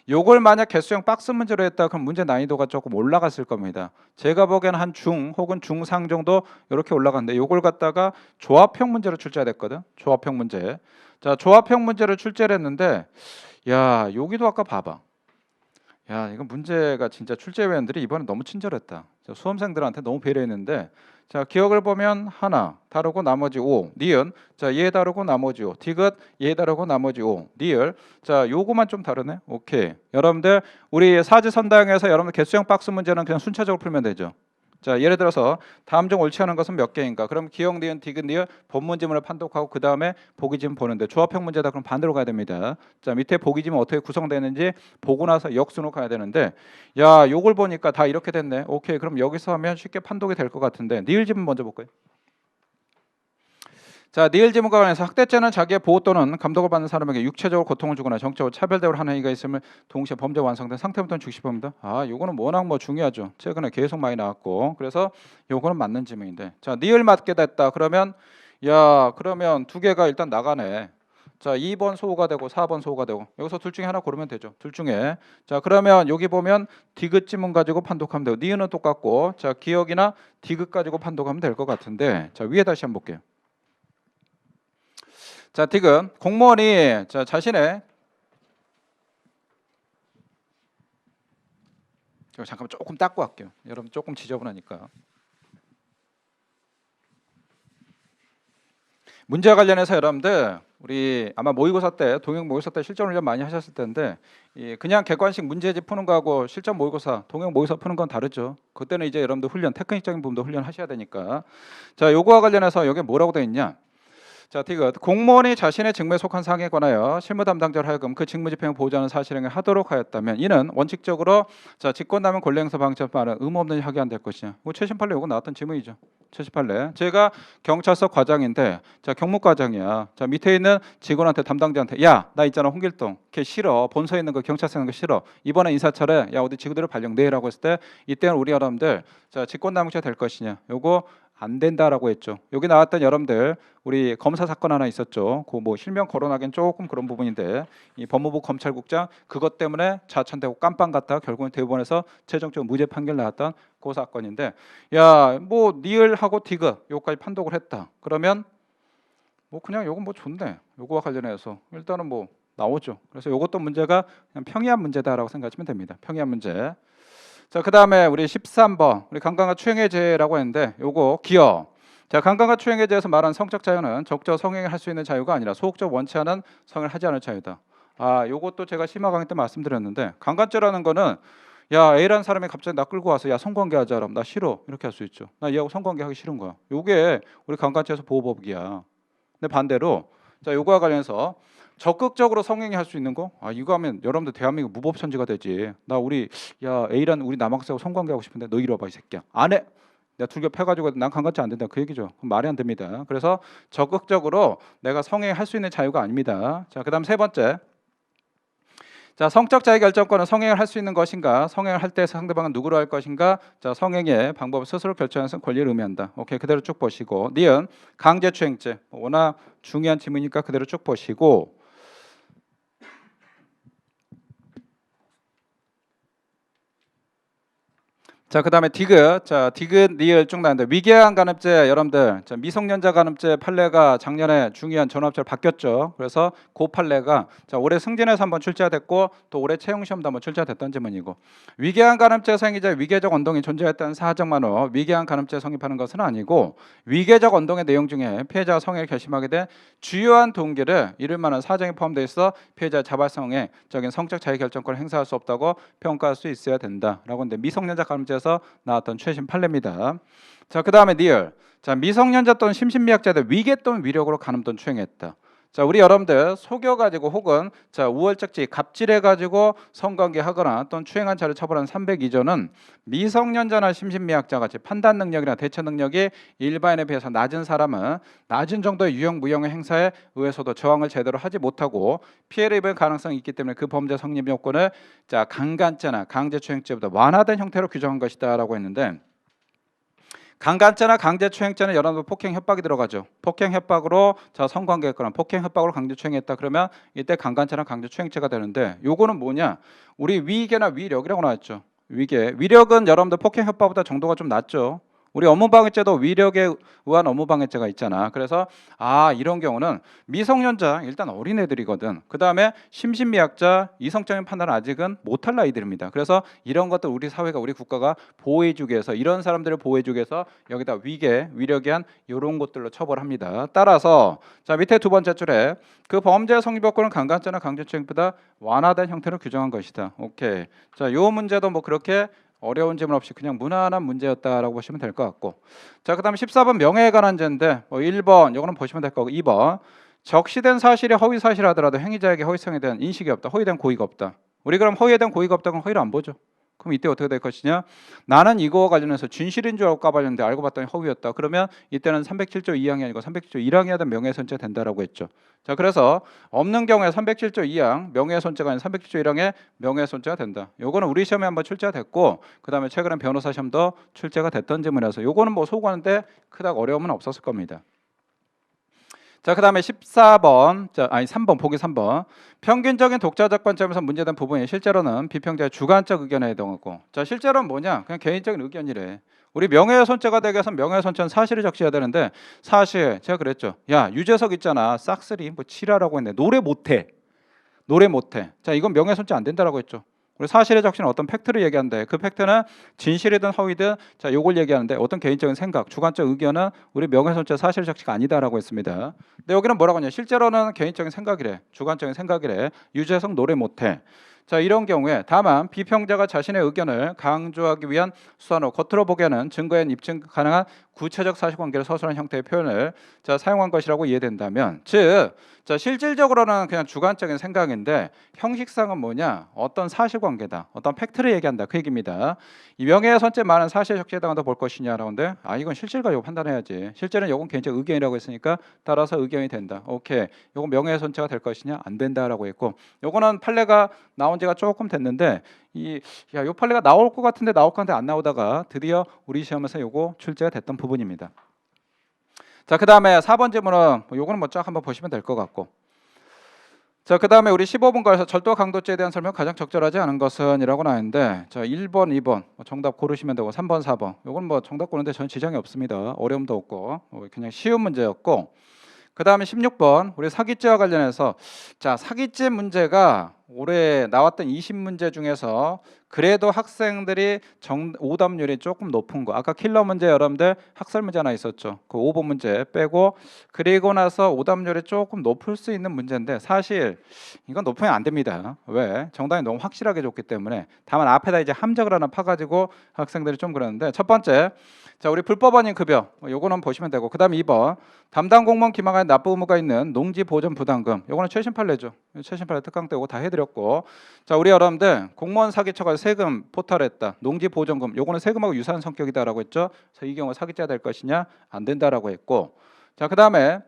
요걸 만약 개수형 박스 문제로 했다 그럼 문제 난이도가 조금 올라갔을 겁니다. 제가 보기에는 한 중 혹은 중상 정도 이렇게 올라갔는데 요걸 갖다가 조합형 문제로 출제가 됐거든. 조합형 문제. 자, 조합형 문제를 출제를 했는데 야, 여기도 아까 봐봐. 야, 이건 문제가 진짜 출제위원들이 이번에 너무 친절했다. 수험생들한테 너무 배려했는데 자, 기억을 보면 하나 다르고 나머지 오 니은 자, 얘 다르고 나머지 오 디귿 얘 다르고 나머지 오 니을 자, 요거만 좀 다르네. 오케이. 여러분들 우리 사지선다형에서 여러분들 개수형 박스 문제는 그냥 순차적으로 풀면 되죠. 자, 예를 들어서 다음 중 옳지 않은 것은 몇 개인가? 그럼 기억 니은 디귿 니을 본문 지문을 판독하고 그 다음에 보기 지문 보는데 조합형 문제다 그럼 반대로 가야 됩니다. 자, 밑에 보기 지문 어떻게 구성되는지 보고 나서 역순으로 가야 되는데 야, 요걸 보니까 다 이렇게 됐네. 오케이, 그럼 여기서 하면 쉽게 판독이 될 것 같은데 니을 지문 먼저 볼까요? 자, 니을 지문과 관련해서 학대죄는 자기의 보호 또는 감독을 받는 사람에게 육체적으로 고통을 주거나 정적으로 차별대우를 하는 행위가 있음을 동시에 범죄 완성된 상태부터는 즉시범이다. 아, 요거는 워낙 뭐 중요하죠. 최근에 계속 많이 나왔고 그래서 요거는 맞는 지문인데 자, 니을 맞게 됐다. 그러면 야, 그러면 두 개가 일단 나가네. 자, 2번 소호가 되고 4번 소호가 되고 여기서 둘 중에 하나 고르면 되죠. 둘 중에. 자, 그러면 여기 보면 디귿 지문 가지고 판독하면 되고 니은은 똑같고 자, 기억이나 디귿 가지고 판독하면 될 것 같은데 자, 위에 다시 한번 볼게요. 자, 디귿 공무원이 자, 자신의 잠깐만 조금 닦고 할게요. 여러분 조금 지저분하니까. 문제와 관련해서 여러분들 우리 아마 모의고사 때 동영 모의고사 때 실전 훈련 많이 하셨을 텐데 그냥 객관식 문제집 푸는 거하고 실전 모의고사 동영 모의고사 푸는 건 다르죠. 그때는 이제 여러분들 훈련 테크닉적인 부분도 훈련하셔야 되니까 자 요거와 관련해서 여기 뭐라고 되어 있냐. 자, 디귿 공무원이 자신의 직무에 속한 사항에 관하여 실무 담당자로 하여금 그 직무 집행을 보호하는 사실행위 하도록 하였다면 이는 원칙적으로 자 직권남용 권리행사 방지법 말은 의무 없는 하게 안 될 것이냐. 뭐 최신 판례 요거 나왔던 지문이죠. 최신 판례. 제가 경찰서 과장인데 자 경무과장이야. 자 밑에 있는 직원한테 담당자한테 야 나 있잖아 홍길동 걔 싫어 본서에 있는 거 경찰서 있는 거 싫어 이번에 인사철에 야 어디 직원들을 발령 내라고 했을 때 이때는 우리 여러분들 자 직권남용죄 될 것이냐. 요거 안 된다라고 했죠. 여기 나왔던 여러분들 우리 검사 사건 하나 있었죠. 그 뭐 실명 거론하기엔 조금 그런 부분인데 이 법무부 검찰국장 그것 때문에 좌천되고 깜빵 갔다가 결국은 대법원에서 최종적으로 무죄 판결 나왔던 그 사건인데 야 뭐 니을하고 디귿 요거까지 판독을 했다. 그러면 뭐 그냥 요건 뭐 좋네. 요거와 관련해서 일단은 뭐 나오죠. 그래서 요것도 문제가 그냥 평이한 문제다라고 생각하시면 됩니다. 평이한 문제. 자, 그다음에 우리 13번 우리 강간과 추행해제라고 했는데 요거 기어. 자, 강간과 추행해제에서 말하는 성적 자유는 적적 성행을 할 수 있는 자유가 아니라 소극적 원치 않은 성을 하지 않을 자유다. 아, 요것도 제가 심화 강의 때 말씀드렸는데 강간죄라는 거는 야 A라는 사람이 갑자기 나 끌고 와서 야 성관계하자 그럼 나 싫어 이렇게 할 수 있죠. 나 얘하고 성관계하기 싫은 거야. 요게 우리 강간죄에서 보호법이야. 근데 반대로 자 요거와 관련해서 적극적으로 성행위 할 수 있는 거? 아 이거 하면 여러분들 대한민국 무법천지가 되지. 나 우리 야 A라는 우리 남학생하고 성관계 하고 싶은데 너 이리 와봐 이 새끼야. 안 해. 내가 둘 겹해가지고 난 강간죄 안 된다 그 얘기죠. 그럼 말이 안 됩니다. 그래서 적극적으로 내가 성행위 할 수 있는 자유가 아닙니다. 자 그다음 세 번째. 자 성적 자유 결정권은 성행을 할 수 있는 것인가? 성행을 할 때 상대방은 누구로 할 것인가? 자 성행의 방법을 스스로 결정하는 권리를 의미한다. 오케이 그대로 쭉 보시고 니은 강제추행죄 워낙 중요한 질문이니까 그대로 쭉 보시고 자 그다음에 디귿 자 디귿 리을 쭉 나는데 위계한 간음죄 여러분들 자, 미성년자 간음죄 판례가 작년에 중요한 전업죄로 바뀌었죠. 그래서 그 판례가 자 올해 승진해서 한번 출제가 됐고 또 올해 채용 시험도 한번 출제가 됐던 지문이고 위계한 간음죄 성의자 위계적 언동이 존재했다는 사정만으로 위계한 간음죄 성립하는 것은 아니고 위계적 언동의 내용 중에 피해자가 성행을 결심하게 된 주요한 동기를 이룰 만한 사정이 포함되어 있어 피해자 자발성애적인 성적 자유 결정권을 행사할 수 없다고 평가할 수 있어야 된다라고 하는데 미성년자 간음죄 나왔던 최신 판례입니다. 자, 그다음에 니을. 자, 미성년자 또는 심신미약자들 위계 또는 위력으로 간음 또는 추행했다. 자, 우리 여러분들 속여 가지고 혹은 자, 우월적지 갑질해 가지고 성관계하거나 또는 추행한 자를 처벌한 302조는 미성년자나 심신미약자 같이 판단 능력이나 대처 능력이 일반인에 비해서 낮은 사람은 낮은 정도의 유형 무형의 행사에 의해서도 저항을 제대로 하지 못하고 피해를 입을 가능성이 있기 때문에 그 범죄 성립 요건을 자, 강간죄나 강제추행죄보다 완화된 형태로 규정한 것이다라고 했는데 강간죄나 강제추행죄는 여러분들 폭행 협박이 들어가죠. 폭행 협박으로 자 성관계했거나 폭행 협박으로 강제추행했다 그러면 이때 강간죄나 강제추행죄가 되는데 요거는 뭐냐? 우리 위계나 위력이라고 나왔죠. 위력은 여러분들 폭행 협박보다 정도가 좀 낮죠. 우리 업무방해죄도 위력에 의한 업무방해죄가 있잖아. 그래서 아 이런 경우는 미성년자 일단 어린애들이거든. 그 다음에 심신미약자 이성적인 판단을 아직은 못할 나이들입니다. 그래서 이런 것들 우리 사회가 우리 국가가 보호해주기 위해서 이런 사람들을 보호해주기 위해서 여기다 위계 위력에 한 이런 것들로 처벌합니다. 따라서 자 밑에 두 번째 줄에 그 범죄 성립 요건은 강간죄나 강제추행보다 완화된 형태로 규정한 것이다. 오케이. 자 요 문제도 뭐 그렇게 어려운 질문 없이 그냥 무난한 문제였다라고 보시면 될 것 같고 자 그다음에 14번 명예에 관한 죄인데 뭐 1번 이거는 보시면 될 거고 2번 적시된 사실이 허위 사실하더라도 행위자에게 허위성에 대한 인식이 없다. 허위에 대한 고의가 없다. 우리 그럼 허위에 대한 고의가 없다 그럼 허위를 안 보죠. 그럼 이때 어떻게 될 것이냐? 나는 이거와 관련해서 진실인 줄 알고 까발렸는데 알고 봤더니 허위였다. 그러면 이때는 307조 2항이 아니고 307조 1항에 대한 명예훼손죄 된다라고 했죠. 자 그래서 없는 경우에 307조 2항 명예훼손죄가 아닌 307조 1항에 명예훼손죄가 된다. 요거는 우리 시험에 한번 출제가 됐고 그다음에 최근에 변호사 시험도 출제가 됐던 질문이라서 요거는 뭐 소구하는데 그닥 어려움은 없었을 겁니다. 자, 그다음에 14번, 아니 3번, 보기 3번. 평균적인 독자적 관점에서 문제된 부분이 실제로는 비평자의 주관적 의견에 해당하고, 자, 실제로는 뭐냐? 그냥 개인적인 의견이래. 우리 명예훼손죄가 되기 위해서 명예훼손죄는 사실을 적셔야 되는데, 사실 제가 그랬죠. 야, 유재석 있잖아, 싹쓸이 뭐 치라라고 했네. 노래 못해. 노래 못해. 자, 이건 명예훼손죄 안 된다라고 했죠. 우리 사실의 적시는 어떤 팩트를 얘기하는데, 그 팩트는 진실이든 허위든, 자, 요걸 얘기하는데, 어떤 개인적인 생각, 주관적 의견은 우리 명예훼손죄 사실 적시가 아니다라고 했습니다. 근데 여기는 뭐라고 하냐? 실제로는 개인적인 생각이래, 주관적인 생각이래. 유재석 노래 못해. 자, 이런 경우에 다만 비평자가 자신의 의견을 강조하기 위한 수단으로 겉으로 보기에는 증거에 입증 가능한 구체적 사실관계를 서술한 형태의 표현을 자, 사용한 것이라고 이해된다면, 즉, 자, 실질적으로는 그냥 주관적인 생각인데 형식상은 뭐냐? 어떤 사실관계다, 어떤 팩트를 얘기한다, 그 얘기입니다. 이 명예훼손죄 많은 사실 적시에 해당한다 볼 것이냐라는데, 이건 실질 가지고 판단해야지. 실제는 이건 개인적 의견이라고 했으니까 따라서 의견이 된다. 오케이, 이건 명예훼손죄가 될 것이냐? 안 된다라고 했고, 요거는 판례가 나온 지가 조금 됐는데, 요 판례가 나올 것 같은데 나올 것 같은데 안 나오다가 드디어 우리 시험에서 요거 출제가 됐던 부분입니다. 자, 그 다음에 4번 질문은 요거는 뭐 쫙 한번 보시면 될 것 같고, 자, 그 다음에 우리 15번 거에서 절도 강도죄에 대한 설명 가장 적절하지 않은 것은 이라고 나왔는데, 자, 1번, 2번 정답 고르시면 되고, 3번, 4번 요건 뭐 정답 고르는데 전 지장이 없습니다. 어려움도 없고 그냥 쉬운 문제였고, 그 다음에 16번 우리 사기죄와 관련해서, 자, 사기죄 문제가 올해 나왔던 20문제 중에서 그래도 학생들이 오답률이 조금 높은 거, 아까 킬러 문제 여러분들 학설 문제 하나 있었죠. 그 5번 문제 빼고, 그리고 나서 오답률이 조금 높을 수 있는 문제인데 사실 이건 높으면 안 됩니다. 왜? 정답이 너무 확실하게 줬기 때문에. 다만 앞에다 이제 함정을 하나 파가지고 학생들이 좀 그러는데, 첫 번째, 자, 우리 불법 아닌 급여 요거는 보시면 되고, 그 다음 2번 담당 공무원 기망하에 납부 의무가 있는 농지 보전 부담금, 요거는 최신 판례죠. 최신 판례 특강 때 요거 다 해드렸고, 자, 우리 여러분들 공무원 사기처가 세금 포탈했다, 농지 보전금 요거는 세금하고 유사한 성격이다라고 했죠. 그래서 이 경우 사기죄가 될 것이냐? 안 된다라고 했고, 자, 그 다음에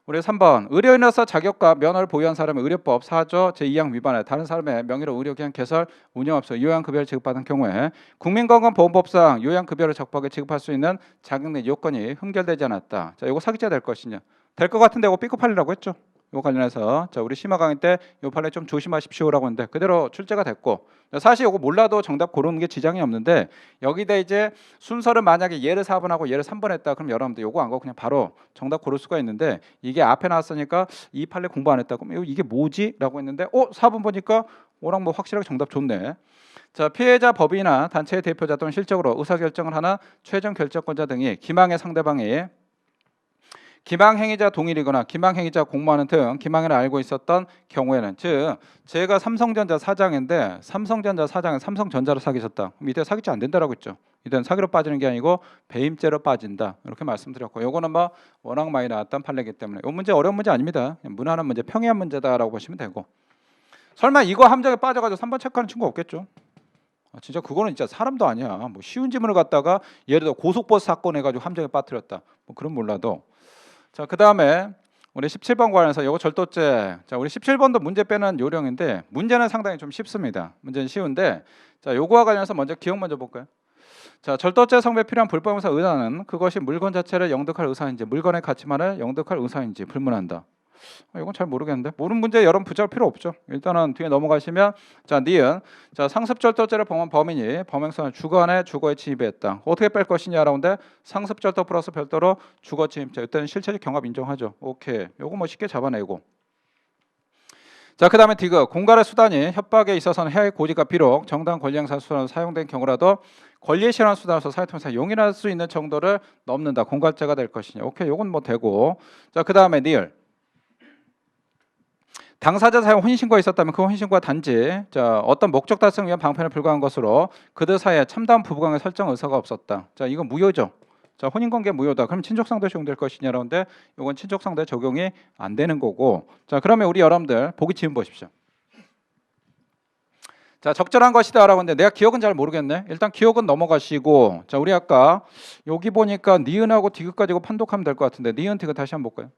우리 3번 의료인으로서 자격과 면허를 보유한 사람의 의료법 4조 제2항 위반에 다른 사람의 명의로 의료기관 개설 운영업소 요양급여를 지급받은 경우에 국민건강보험법상 요양급여를 적법하게 지급할 수 있는 자격 내 요건이 흠결되지 않았다. 자, 이거 사기죄가 될 것이냐? 될 것 같은데 이거 삐끗팔리라고 했죠. 이거 관련해서, 자, 우리 심화 강의 때 이 판례 좀 조심하십시오라고 했는데 그대로 출제가 됐고, 사실 이거 몰라도 정답 고르는 게 지장이 없는데, 여기다 이제 순서를 만약에 얘를 4번 하고 얘를 3번 했다 그럼 여러분들 요거 안 가고 그냥 바로 정답 고를 수가 있는데, 이게 앞에 나왔으니까 이 판례 공부 안 했다 그럼 이게 뭐지? 라고 했는데 4번 보니까 오랑 뭐 확실하게 정답 좋네. 자, 피해자 법인이나 단체의 대표자 또는 실적으로 의사결정을 하나 최종 결정권자 등이 기망의 상대방이 기망행위자 동일이거나 기망행위자 공모하는 등 기망행위를 알고 있었던 경우에는, 즉 제가 삼성전자 사장인데 삼성전자 사장은 삼성전자로 사귀셨다. 그럼 이때 사기죄 안 된다라고 했죠. 이때는 사기로 빠지는 게 아니고 배임죄로 빠진다, 이렇게 말씀드렸고, 요거는 뭐 워낙 많이 나왔던 판례이기 때문에 이 문제 어려운 문제 아닙니다. 그냥 무난한 문제, 평이한 문제다라고 보시면 되고, 설마 이거 함정에 빠져가지고 3번 체크하는 친구 없겠죠. 진짜 그거는 진짜 사람도 아니야. 뭐 쉬운 질문을 갖다가 예를 들어 고속버스 사건 해가지고 함정에 빠뜨렸다, 뭐 그런 몰라도. 자, 그 다음에 우리 17번 관련해서 이거 절도죄. 자, 우리 17번도 문제 빼는 요령인데 문제는 상당히 좀 쉽습니다. 문제는 쉬운데, 자, 요거와 관련해서 먼저 기억 먼저 볼까요? 자, 절도죄 성배에 필요한 불법행사 의사는 그것이 물건 자체를 영득할 의사인지 물건의 가치만을 영득할 의사인지 불문한다. 이건 잘 모르겠는데, 모르는 문제 여러분 붙잡을 필요 없죠. 일단은 뒤에 넘어가시면, 자, 니은, 자, 상습절도죄를 범한 범인이 범행선을 주거안에 주거에 침입했다. 어떻게 뺄 것이냐라는데 상습절도 플러스 별도로 주거 침입죄. 이때는 실체적 경합 인정하죠. 오케이, 요거 뭐 쉽게 잡아내고. 자, 그 다음에 디귿, 공갈의 수단이 협박에 있어서는 해의 고지가 비록 정당 권리행사 수단으로 사용된 경우라도 권리의 실현 수단으로서 사회통일사 용인할 수 있는 정도를 넘는다. 공갈죄가 될 것이냐. 오케이, 요건 뭐 되고. 자, 그 다음에 니을, 당사자 사용 혼인신고가 있었다면 그 혼인신고가 단지, 자, 어떤 목적 달성을 위한 방편에 불과한 것으로 그들 사이에 참다운 부부관계 설정 의사가 없었다. 자, 이건 무효죠. 자, 혼인관계 무효다. 그럼 친족상도에 적용될 것이냐라는데 이건 친족상도에 적용이 안 되는 거고. 자, 그러면 우리 여러분들 보기 지금 보십시오. 자, 적절한 것이다라고 하는데 내가 기억은 잘 모르겠네. 일단 기억은 넘어가시고, 자, 우리 아까 여기 보니까 니은하고 디귿 가지고 판독하면 될 것 같은데 니은 디귿 다시 한번 볼까요?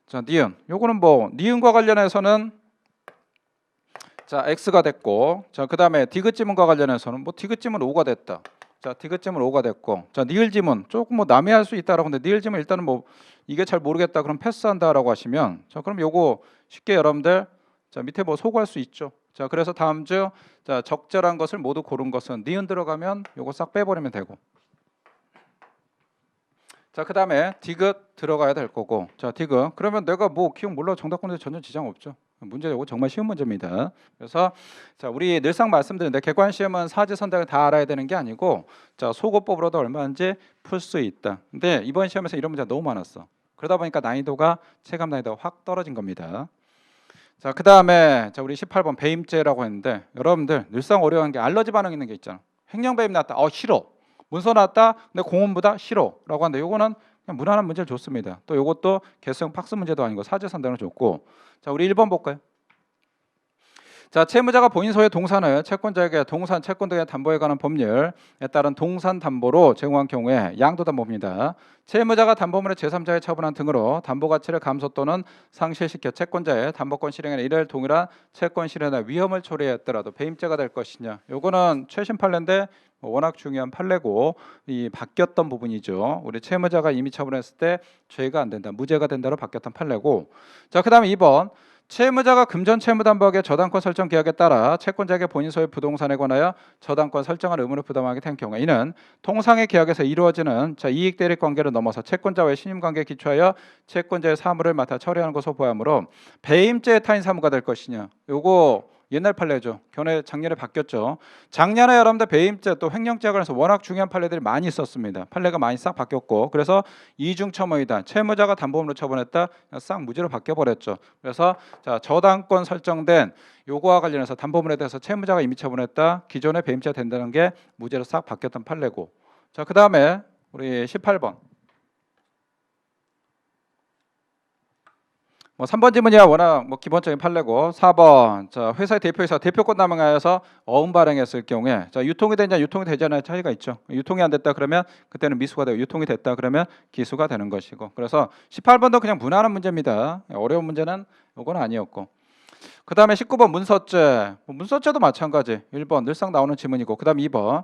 자, 니은, 요거는 뭐 니은과 관련해서는 자, X가 됐고, 자, 그 다음에 디귿 지문과 관련해서는 뭐 디귿 지문 5가 됐다. 자, 자, 디귿 지문 5가 됐고, 자, 니을 지문 조금 뭐 남해할 수 있다라고 하는데 니을 지문 일단은 뭐 이게 잘 모르겠다 그럼 패스한다라고 하시면, 자, 그럼 요거 쉽게 여러분들 자, 밑에 뭐 소구할 수 있죠. 자, 그래서 다음 주 자, 적절한 것을 모두 고른 것은 니은 들어가면 요거 싹 빼버리면 되고. 자, 그다음에 디귿 들어가야 될 거고. 자, 디귿. 그러면 내가 뭐 기억 몰라 정답 보는데 전혀 지장 없죠. 문제 이거 정말 쉬운 문제입니다. 그래서 자, 우리 늘상 말씀드리는데 객관 시험은 사지선답을 다 알아야 되는 게 아니고 자, 소거법으로도 얼마인지 풀 수 있다. 근데 이번 시험에서 이런 문제가 너무 많았어. 그러다 보니까 난이도가 체감 난이도가 확 떨어진 겁니다. 자, 그다음에 자, 우리 18번 배임죄라고 했는데 여러분들 늘상 어려운 게 알러지 반응 있는 게 있잖아. 횡령배임 나왔다. 싫어. 문서 나왔다. 근데 공원보다 싫어라고 하는데 요거는 그냥 무난한 문제를 줬습니다. 또 요것도 개수형 팍스 문제도 아니고 사제 선택을 줬고. 자, 우리 1번 볼까요? 자, 채무자가 본인 소유의 동산을 채권자에게 동산, 채권 등의 담보에 관한 법률에 따른 동산 담보로 제공한 경우에 양도담보입니다. 채무자가 담보물을 제3자에 처분한 등으로 담보 가치를 감소 또는 상실시켜 채권자의 담보권 실행에 이를 동일한 채권 실행에 위험을 초래했더라도 배임죄가 될 것이냐. 요거는 최신 판례인데 워낙 중요한 판례고 이 바뀌었던 부분이죠. 우리 채무자가 이미 처분했을 때 죄가 안 된다, 무죄가 된다로 바뀌었던 판례고. 자, 그다음에 2번. 채무자가 금전 채무담보하게 저당권 설정 계약에 따라 채권자에게 본인 소유 부동산에 관하여 저당권 설정할 의무를 부담하게 된 경우에 이는 통상의 계약에서 이루어지는 자, 이익 대립 관계를 넘어서 채권자와의 신임 관계에 기초하여 채권자의 사무를 맡아 처리하는 것으로 보아하므로 배임죄의 타인 사무가 될 것이냐. 요거 옛날 판례죠. 작년에 바뀌었죠. 작년에 여러분들 배임죄 또 횡령죄에 관해서 워낙 중요한 판례들이 많이 있었습니다. 판례가 많이 싹 바뀌었고 그래서 이중처무이다. 채무자가 담보물로 처분했다. 싹 무죄로 바뀌어버렸죠. 그래서 자, 저당권 설정된 요거와 관련해서 담보물에 대해서 채무자가 이미 처분했다. 기존의 배임죄가 된다는 게 무죄로 싹 바뀌었던 판례고. 자, 그 다음에 우리 18번. 뭐 3번 지문이야 워낙 뭐 기본적인 판례고. 4번 자, 회사의 대표이사 대표권 남용하여서 어음 발행했을 경우에 자, 유통이 되냐 유통이 되지 않냐 차이가 있죠. 유통이 안 됐다 그러면 그때는 미수가 되고 유통이 됐다 그러면 기수가 되는 것이고. 그래서 18번도 그냥 무난한 문제입니다. 어려운 문제는 이건 아니었고. 그 다음에 19번 문서죄. 문서죄도 마찬가지. 1번 늘상 나오는 지문이고. 그 다음 2번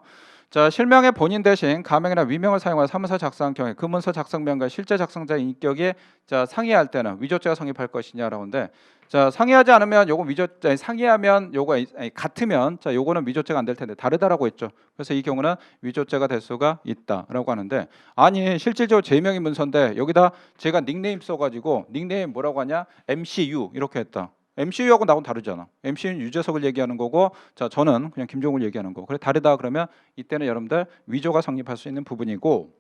자, 실명의 본인 대신 가명이나 위명을 사용하여 사무서 작성한 경우에 그 문서 작성명과 실제 작성자의 인격이 자, 상이할 때는 위조죄가 성립할 것이냐라고 하는데 자, 상이하지 않으면 요거 위조죄, 상이하면 요거 같으면 자, 요거는 위조죄가 안 될 텐데 다르다라고 했죠. 그래서 이 경우는 위조죄가 될 수가 있다라고 하는데 아니 실질적으로 제명의 문서인데 여기다 제가 닉네임 써가지고 닉네임 뭐라고 하냐 MCU 이렇게 했다. MCU하고 나하고는 다르잖아. MCU는 유재석을 얘기하는 거고, 자, 저는 그냥 김종을 얘기하는 거고. 그래 다르다 그러면 이때는 여러분들 위조가 성립할 수 있는 부분이고.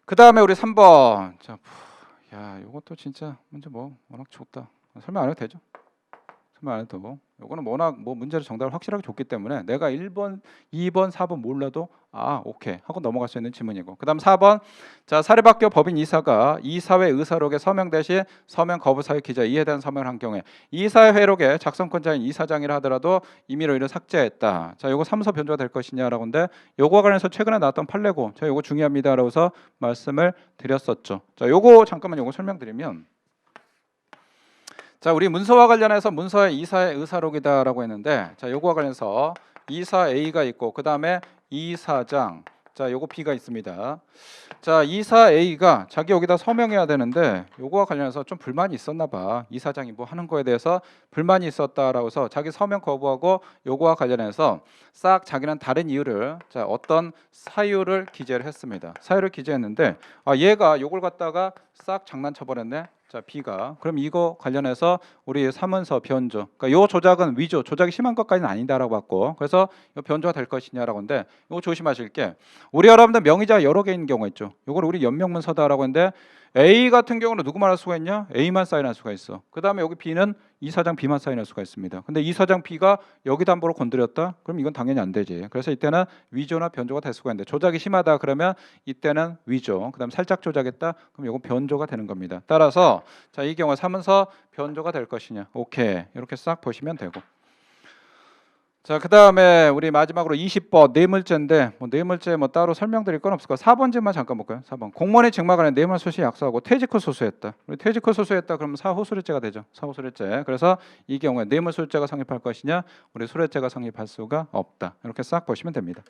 그 다음에 우리 3번. 자, 야, 이것도 진짜 문제 뭐 워낙 좋다. 설명 안 해도 되죠? 설명 안 해도 되고. 요거는 워낙 뭐 문제를 정답을 확실하게 줬기 때문에 내가 1번, 2번, 4번 몰라도 오케이 하고 넘어갈 수 있는 지문이고. 그다음 4번 자, 사례바뀌어 법인 이사가 이사회 의사록에 서명 대신 서명 거부 사유 기재 이에 대한 서명을 한 경우에 이사회 회록에 작성권자인 이사장이라 하더라도 임의로 이를 삭제했다. 자, 요거 사무소 변조가 될 것이냐라고 하는데 요거와 관련해서 최근에 나왔던 판례고 제가 요거 중요합니다라고서 말씀을 드렸었죠. 자, 요거 잠깐만 요거 설명드리면 자, 우리 문서와 관련해서 문서의 이사의 의사록이다라고 했는데 자, 요거와 관련해서 이사 A가 있고 그 다음에 이사장 자, 요거 B가 있습니다. 자, 이사 A가 자기 여기다 서명해야 되는데 요거와 관련해서 좀 불만이 있었나 봐. 이사장이 뭐 하는 거에 대해서 불만이 있었다라고 해서 자기 서명 거부하고 요거와 관련해서 싹 자기는 다른 이유를 자, 어떤 사유를 기재를 했습니다. 사유를 기재했는데 얘가 요걸 갖다가 싹 장난쳐 버렸네. 자, B가 그럼 이거 관련해서 우리 사문서 변조 그러니까 요 조작은 위조 조작이 심한 것까지는 아니다라고 봤고 그래서 요 변조가 될 것이냐라고 하는데 이거 조심하실 게 우리 여러분들 명의자 여러 개인 경우가 있죠. 요걸 우리 연명문서다라고 했는데 A 같은 경우는 누구만 할 수가 있냐? A만 사인할 수가 있어. 그 다음에 여기 B는 이사장 B만 사인할 수가 있습니다. 근데 이사장 B가 여기 담보로 건드렸다? 그럼 이건 당연히 안 되지. 그래서 이때는 위조나 변조가 될 수가 있는데 조작이 심하다 그러면 이때는 위조. 그 다음 살짝 조작했다? 그럼 이건 변조가 되는 겁니다. 따라서 자, 이 경우 사문서 변조가 될 것이냐? 오케이. 이렇게 싹 보시면 되고. 자, 그 다음에 우리 마지막으로 20번 뇌물죄인데 뭐 뇌물죄 뭐 따로 설명드릴 건 없을 거야. 4번째만 잠깐 볼까요? 4번 공무원의 직무관에 뇌물 소시 약소하고 퇴직 후 소수했다. 우리 퇴직 후 소수했다 그러면 사후수뢰죄가 되죠. 사후수뢰죄. 그래서 이 경우에 뇌물수뢰죄가 성립할 것이냐, 우리 수뢰죄가 성립할 수가 없다. 이렇게 싹 보시면 됩니다.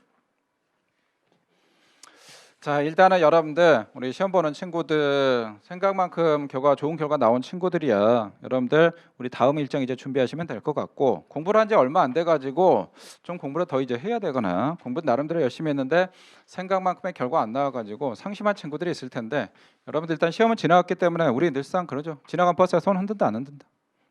자, 일단은 여러분들 우리 시험 보는 친구들 생각만큼 결과 좋은 결과 나온 친구들이야. 여러분들 우리 다음 일정 이제 준비하시면 될 것 같고, 공부를 한 지 얼마 안 돼 가지고 좀 공부를 더 이제 해야 되거나 공부 나름대로 열심히 했는데 생각만큼의 결과 안 나와 가지고 상심한 친구들이 있을 텐데, 여러분들 일단 시험은 지나갔기 때문에 우리 늘상 그러죠. 지나간 버스에 손 흔든다 안 흔든다.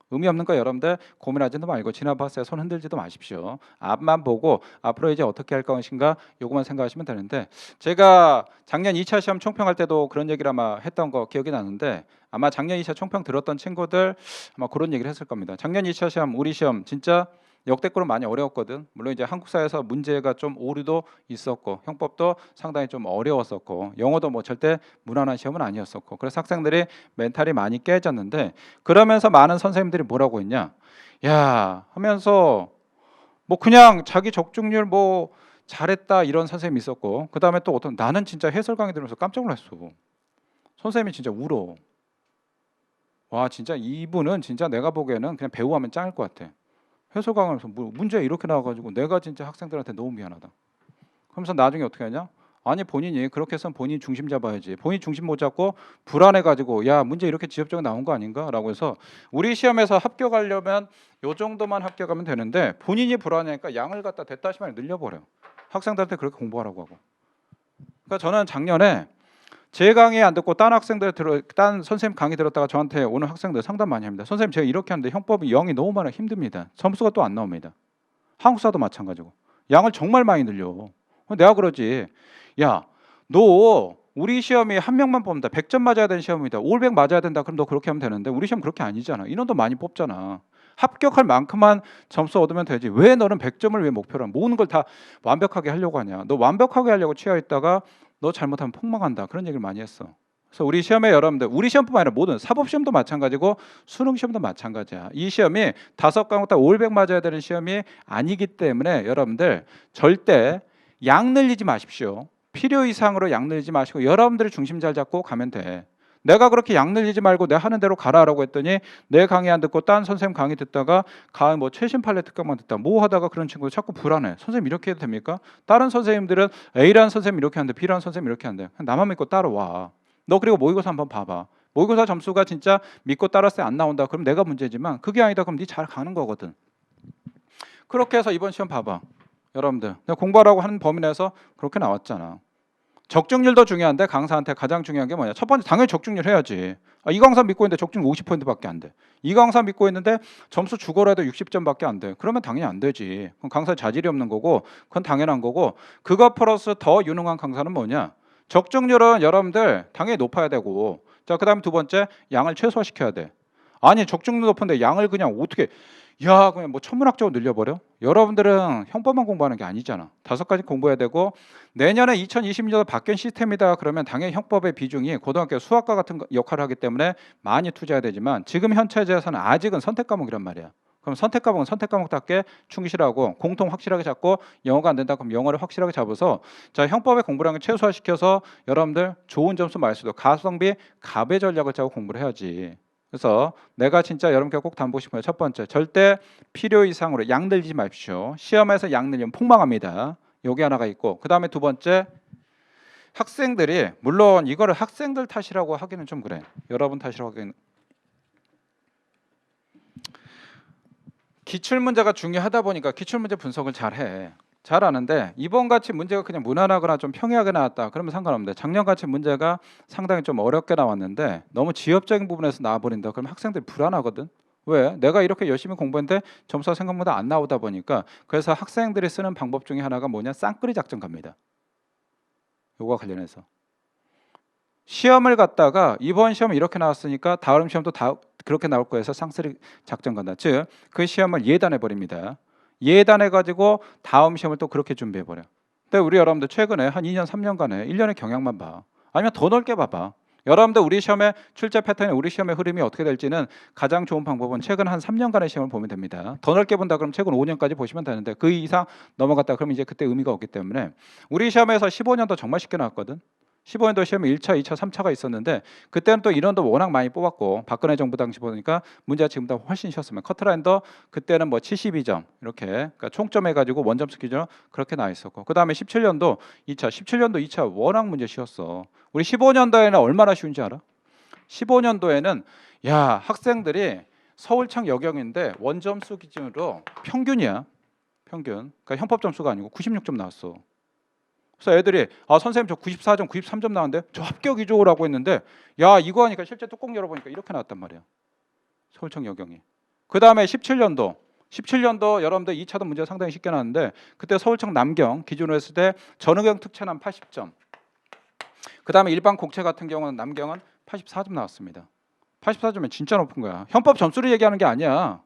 의미 없는 거 여러분들 고민하지도 말고 지난 버스에 손 흔들지도 마십시오. 앞만 보고 앞으로 이제 어떻게 할 것인가 요것만 생각하시면 되는데, 제가 작년 2차 시험 총평할 때도 그런 얘기를 아마 했던 거 기억이 나는데, 아마 작년 2차 총평 들었던 친구들 아마 그런 얘기를 했을 겁니다. 작년 2차 시험 우리 시험 진짜 역대급으로 많이 어려웠거든. 물론 이제 한국사에서 문제가 좀 오류도 있었고 형법도 상당히 좀 어려웠었고 영어도 뭐 절대 무난한 시험은 아니었었고, 그래서 학생들이 멘탈이 많이 깨졌는데, 그러면서 많은 선생님들이 뭐라고 했냐, 야 하면서 뭐 그냥 자기 적중률 뭐 잘했다 이런 선생님이 있었고, 그 다음에 또 어떤, 나는 진짜 해설 강의 들으면서 깜짝 놀랐어. 선생님이 진짜 울어. 와 진짜 이분은 진짜 내가 보기에는 그냥 배우하면 짱일 것 같아. 해설 강의에서 뭐 문제 이렇게 나와가지고 내가 진짜 학생들한테 너무 미안하다. 그러면서 나중에 어떻게 하냐? 아니 본인이 그렇게 해서 본인 중심 잡아야지. 본인 중심 못 잡고 불안해가지고 야 문제 이렇게 지엽적으로 나온 거 아닌가?라고 해서, 우리 시험에서 합격하려면 요 정도만 합격하면 되는데 본인이 불안해니까 양을 갖다 대다시만 늘려버려. 학생들한테 그렇게 공부하라고 하고. 그러니까 저는 작년에 제 강의 안 듣고 딴 선생님 강의 들었다가 저한테 오는 학생들 상담 많이 합니다. 선생님 제가 이렇게 하는데 형법이 0이 너무 많아 힘듭니다. 점수가 또 안 나옵니다. 한국사도 마찬가지고 양을 정말 많이 늘려. 내가 그러지, 야 너 우리 시험이 한 명만 뽑는다, 100점 맞아야 되는 시험이다, 500 맞아야 된다, 그럼 너 그렇게 하면 되는데 우리 시험 그렇게 아니잖아. 인원도 많이 뽑잖아. 합격할 만큼만 점수 얻으면 되지. 왜 너는 100점을 왜 목표로 하냐. 모든 걸 다 완벽하게 하려고 하냐. 너 완벽하게 하려고 취하있다가 너 잘못하면 폭망한다, 그런 얘기를 많이 했어. 그래서 우리 시험에 여러분들, 우리 시험뿐만 아니라 모든 사법시험도 마찬가지고 수능시험도 마찬가지야. 이 시험이 5과목 다 500 맞아야 되는 시험이 아니기 때문에 여러분들 절대 양 늘리지 마십시오. 필요 이상으로 양 늘리지 마시고 여러분들이 중심 잘 잡고 가면 돼. 내가 그렇게 양 늘리지 말고 내 하는 대로 가라라고 했더니 내 강의 안 듣고 딴 선생님 강의 듣다가 강의 뭐 최신 판례 특강만 듣다 뭐 하다가 그런 친구 자꾸 불안해. 선생님 이렇게 해도 됩니까? 다른 선생님들은 A라는 선생님 이렇게 하는데 B라는 선생님 이렇게 하는데 나만 믿고 따라와. 너 그리고 모의고사 한번 봐봐. 모의고사 점수가 진짜 믿고 따랐을 때 안 나온다, 그럼 내가 문제지만 그게 아니다 그럼 네 잘 가는 거거든. 그렇게 해서 이번 시험 봐봐. 여러분들 내가 공부하라고 하는 범위 내에서 그렇게 나왔잖아. 적중률도 중요한데 강사한테 가장 중요한 게 뭐냐? 첫 번째 당연히 적중률 해야지. 이 강사 믿고 있는데 적중률 50%밖에 안 돼. 이 강사 믿고 있는데 점수 죽어라 해도 60점밖에 안 돼. 그러면 당연히 안 되지. 그럼 강사 자질이 없는 거고 그건 당연한 거고, 그거 플러스 더 유능한 강사는 뭐냐? 적중률은 여러분들 당연히 높아야 되고, 자 그다음에 두 번째 양을 최소화시켜야 돼. 아니 적중률 높은데 양을 그냥 어떻게, 야 그냥 뭐 천문학적으로 늘려버려? 여러분들은 형법만 공부하는 게 아니잖아. 5가지 공부해야 되고, 내년에 2020년도 바뀐 시스템이다 그러면 당연히 형법의 비중이 고등학교 수학과 같은 역할을 하기 때문에 많이 투자해야 되지만, 지금 현 체제에서는 아직은 선택 과목이란 말이야. 그럼 선택 과목은 선택 과목답게 충실하고 공통 확실하게 잡고, 영어가 안 된다 그럼 영어를 확실하게 잡아서 자 형법의 공부량을 최소화시켜서 여러분들 좋은 점수 많이 수도 가성비 갑의 전략을 짜고 공부를 해야지. 그래서 내가 진짜 여러분께 꼭 담보고 싶은 게, 첫 번째 절대 필요 이상으로 양 늘리지 마십시오. 시험에서 양 늘리면 폭망합니다. 여기 하나가 있고, 그 다음에 두 번째, 학생들이, 물론 이거를 학생들 탓이라고 하기는 좀 그래. 여러분 탓이라고 하기는, 기출문제가 중요하다 보니까 기출문제 분석을 잘해. 잘하는데 이번같이 문제가 그냥 무난하거나 좀 평이하게 나왔다 그러면 상관없는데, 작년같이 문제가 상당히 좀 어렵게 나왔는데 너무 지엽적인 부분에서 나와버린다 그러면 학생들이 불안하거든. 왜? 내가 이렇게 열심히 공부했는데 점수가 생각보다 안 나오다 보니까. 그래서 학생들이 쓰는 방법 중에 하나가 뭐냐? 쌍끌이 작전 갑니다. 요거와 관련해서 시험을 갔다가 이번 시험은 이렇게 나왔으니까 다음 시험도 다 그렇게 나올 거여서 쌍끌이 작전 간다. 즉 그 시험을 예단해 버립니다. 예단해 가지고 다음 시험을 또 그렇게 준비해 버려. 근데 우리 여러분들 최근에 한 2년 3년간에 1년의 경향만 봐. 아니면 더 넓게 봐봐. 여러분들 우리 시험의 출제 패턴이, 우리 시험의 흐름이 어떻게 될지는 가장 좋은 방법은 최근 한 3년간의 시험을 보면 됩니다. 더 넓게 본다 그러면 최근 5년까지 보시면 되는데 그 이상 넘어갔다 그러면 이제 그때 의미가 없기 때문에, 우리 시험에서 15년도 정말 쉽게 나왔거든. 15년도 시험에 1차, 2차, 3차가 있었는데 그때는 또 인원도 워낙 많이 뽑았고 박근혜 정부 당시 보니까 문제가 지금보다 훨씬 쉬웠으면 커트라인도 그때는 뭐 72점 이렇게 그러니까 총점 해가지고 원점수 기준으로 그렇게 나와 있었고 그 다음에 17년도 2차, 17년도 2차 워낙 문제 쉬웠어. 우리 15년도에는 얼마나 쉬운지 알아? 15년도에는 야 학생들이 서울청 여경인데 원점수 기준으로 평균이야. 평균. 그러니까 형법 점수가 아니고 96점 나왔어. 그래서 애들이 아 선생님 저 94점, 93점 나왔는데 저 합격이죠라고 했는데 야 이거 하니까 실제 뚜껑 열어보니까 이렇게 나왔단 말이야. 서울청 여경이. 그 다음에 17년도 여러분들 2차도 문제가 상당히 쉽게 나왔는데 그때 서울청 남경 기준으로 했을 때 전후경 특채는 80점. 그 다음에 일반 공채 같은 경우는 남경은 84점 나왔습니다. 84점은 진짜 높은 거야. 형법 점수를 얘기하는 게 아니야.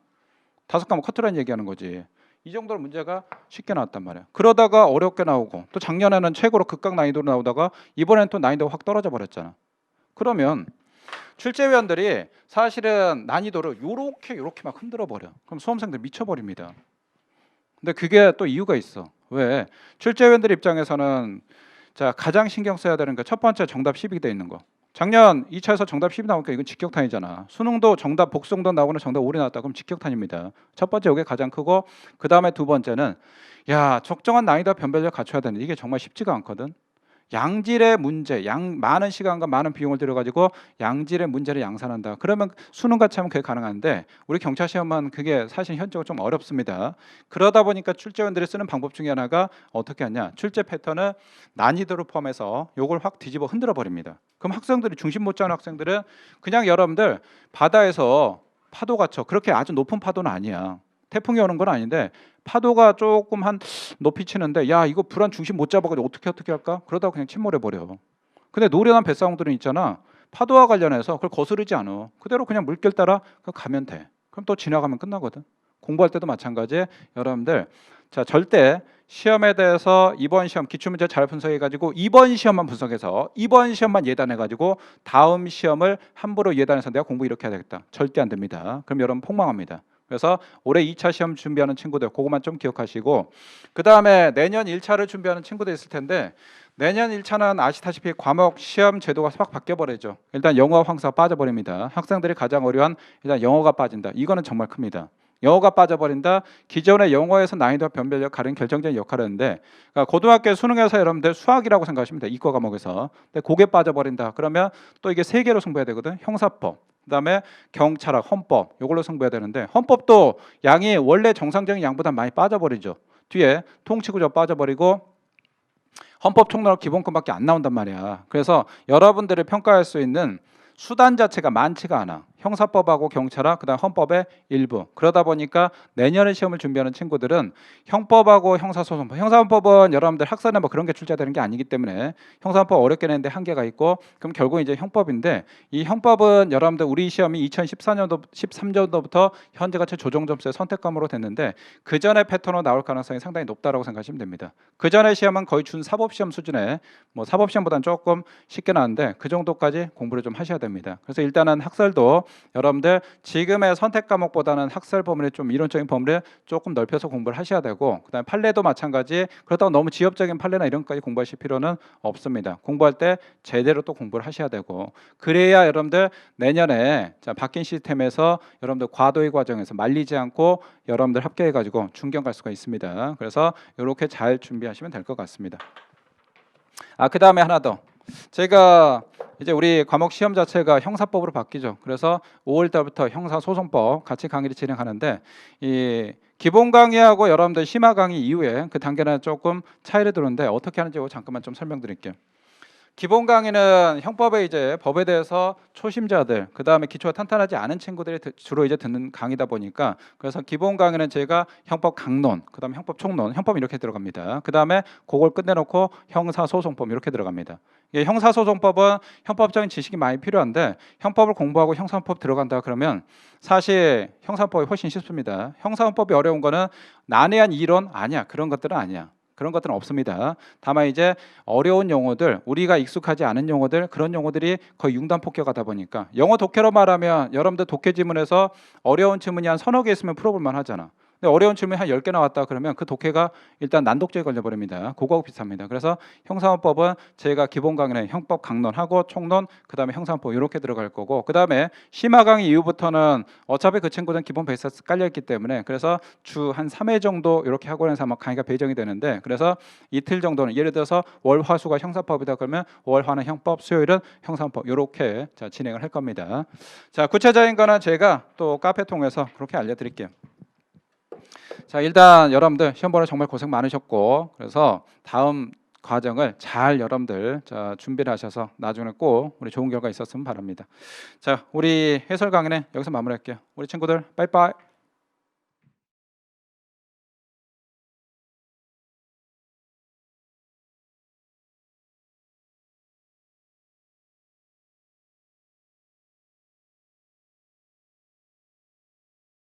5과목 커트라인 얘기하는 거지. 이 정도로 문제가 쉽게 나왔단 말이야. 그러다가 어렵게 나오고 또 작년에는 최고로 극강 난이도로 나오다가 이번엔 또 난이도가 확 떨어져 버렸잖아. 그러면 출제위원들이 사실은 난이도를 요렇게 막 흔들어 버려. 그럼 수험생들 미쳐버립니다. 근데 그게 또 이유가 있어. 왜? 출제위원들 입장에서는 자 가장 신경 써야 되는 게 첫 번째 정답 10이 돼 있는 거. 작년 2차에서 정답 10이 나오니까 이건 직격탄이잖아. 수능도 정답 복수도 나오거나 정답 5이 나왔다 그럼 직격탄입니다. 첫 번째 이게 가장 크고 그 다음에 두 번째는 야 적정한 난이도 변별력 갖춰야 되는데 이게 정말 쉽지가 않거든. 양질의 문제, 많은 시간과 많은 비용을 들여가지고 양질의 문제를 양산한다. 그러면 수능같이 하면 그게 가능한데 우리 경찰 시험은 그게 사실 현적으로 좀 어렵습니다. 그러다 보니까 출제원들이 쓰는 방법 중에 하나가 어떻게 하냐? 출제 패턴을 난이도를 포함해서 요걸 확 뒤집어 흔들어 버립니다. 그럼 학생들이 중심 못 잡는 학생들은 그냥 여러분들 바다에서 파도가 쳐. 그렇게 아주 높은 파도는 아니야. 태풍이 오는 건 아닌데 파도가 조금 한 높이 치는데 야 이거 불안 중심 못 잡아가지고 어떻게 할까? 그러다가 그냥 침몰해 버려. 근데 노련한 뱃사공들은 있잖아. 파도와 관련해서 그걸 거스르지 않아. 그대로 그냥 물결 따라 가면 돼. 그럼 또 지나가면 끝나거든. 공부할 때도 마찬가지에 여러분들 자 절대 시험에 대해서 이번 시험 기출문제 잘 분석해가지고 이번 시험만 분석해서 이번 시험만 예단해가지고 다음 시험을 함부로 예단해서 내가 공부 이렇게 해야 되겠다. 절대 안 됩니다. 그럼 여러분 폭망합니다. 그래서 올해 2차 시험 준비하는 친구들 그것만 좀 기억하시고 그 다음에 내년 1차를 준비하는 친구들 있을 텐데 내년 1차는 아시다시피 과목 시험 제도가 확 바뀌어버리죠. 일단 영어 황사 빠져버립니다. 학생들이 가장 어려운 일단 영어가 빠진다. 이거는 정말 큽니다. 영어가 빠져버린다. 기존의 영어에서 난이도 변별력 가른 결정적인 역할을 했는데 그러니까 고등학교 수능에서 여러분들 수학이라고 생각하시면 돼요. 이과 과목에서. 근데 그게 빠져버린다. 그러면 또 이게 세 개로 승부해야 되거든. 형사법. 그다음에 경찰학, 헌법 이걸로 승부해야 되는데 헌법도 양이 원래 정상적인 양보다 많이 빠져버리죠. 뒤에 통치구조 빠져버리고 헌법 총론 기본권밖에 안 나온단 말이야. 그래서 여러분들이 평가할 수 있는 수단 자체가 많지가 않아. 형사법하고 경찰학 그다음 헌법의 일부. 그러다 보니까 내년에 시험을 준비하는 친구들은 형법하고 형사소송법. 형사법은 여러분들 학사나 뭐 그런 게 출제되는 게 아니기 때문에 형사법 어렵게 내는데 한계가 있고 그럼 결국 이제 형법인데 이 형법은 여러분들 우리 시험이 2014년도 13년도부터 현재같이 조정 점수의 선택과목으로 됐는데 그 전에 패턴으로 나올 가능성이 상당히 높다라고 생각하시면 됩니다. 그 전에 시험은 거의 준 사법시험 수준에 뭐 사법시험보다는 조금 쉽게 나왔는데 그 정도까지 공부를 좀 하셔야 됩니다. 그래서 일단은 학설도 여러분들 지금의 선택 과목보다는 학설 범위를 좀 이론적인 범위를 조금 넓혀서 공부를 하셔야 되고 그다음에 판례도 마찬가지 그렇다고 너무 지엽적인 판례나 이런 것까지 공부하실 필요는 없습니다. 공부할 때 제대로 또 공부를 하셔야 되고 그래야 여러분들 내년에 자, 바뀐 시스템에서 여러분들 과도의 과정에서 말리지 않고 여러분들 합격해가지고 중견 갈 수가 있습니다. 그래서 이렇게 잘 준비하시면 될 것 같습니다. 그 다음에 하나 더 제가 이제 우리 과목 시험 자체가 형사법으로 바뀌죠. 그래서 5월 달부터 형사소송법 같이 강의를 진행하는데 이 기본 강의하고 여러분들 심화 강의 이후에 그 단계는 조금 차이를 두는데 어떻게 하는지 잠깐만 좀 설명드릴게요. 기본 강의는 형법에 이제 법에 대해서 초심자들 그 다음에 기초가 탄탄하지 않은 친구들이 주로 이제 듣는 강의다 보니까 그래서 기본 강의는 제가 형법 강론 그 다음에 형법 총론 형법 이렇게 들어갑니다. 그 다음에 그걸 끝내놓고 형사소송법 이렇게 들어갑니다. 형사소송법은 형법적인 지식이 많이 필요한데 형법을 공부하고 형사법 들어간다 그러면 사실 형사법이 훨씬 쉽습니다. 형사법이 어려운 거는 난해한 이론 아니야. 그런 것들은 아니야. 그런 것들은 없습니다. 다만 이제 어려운 용어들, 우리가 익숙하지 않은 용어들, 그런 용어들이 거의 융단폭격하다 보니까 영어 독해로 말하면 여러분들 독해 지문에서 어려운 지문이 한 서너 개 있으면 풀어볼 만하잖아. 근데 어려운 질문이 한 10개 나왔다 그러면 그 독해가 일단 난독죄에 걸려버립니다. 그거하고 비슷합니다. 그래서 형사헌법은 제가 기본 강의는 형법 강론하고 총론, 그다음에 형사헌법 이렇게 들어갈 거고, 그다음에 심화 강의 이후부터는 어차피 그 친구들은 기본 베이스 깔려 있기 때문에 그래서 주 한 3회 정도 이렇게 학원에서 아마 강의가 배정이 되는데, 그래서 이틀 정도는 예를 들어서 월, 화, 수가 형사법이다 그러면 월, 화는 형법, 수요일은 형사헌법 이렇게 진행을 할 겁니다. 자, 구체적인 거는 제가 또 카페 통해서 그렇게 알려드릴게요. 자, 일단 여러분들 시험 보러 정말 고생 많으셨고, 그래서 다음 과정을 잘 여러분들 준비를 하셔서 나중에 꼭 우리 좋은 결과 있었으면 바랍니다. 자, 우리 해설 강의는 여기서 마무리할게요. 우리 친구들 빠이빠이.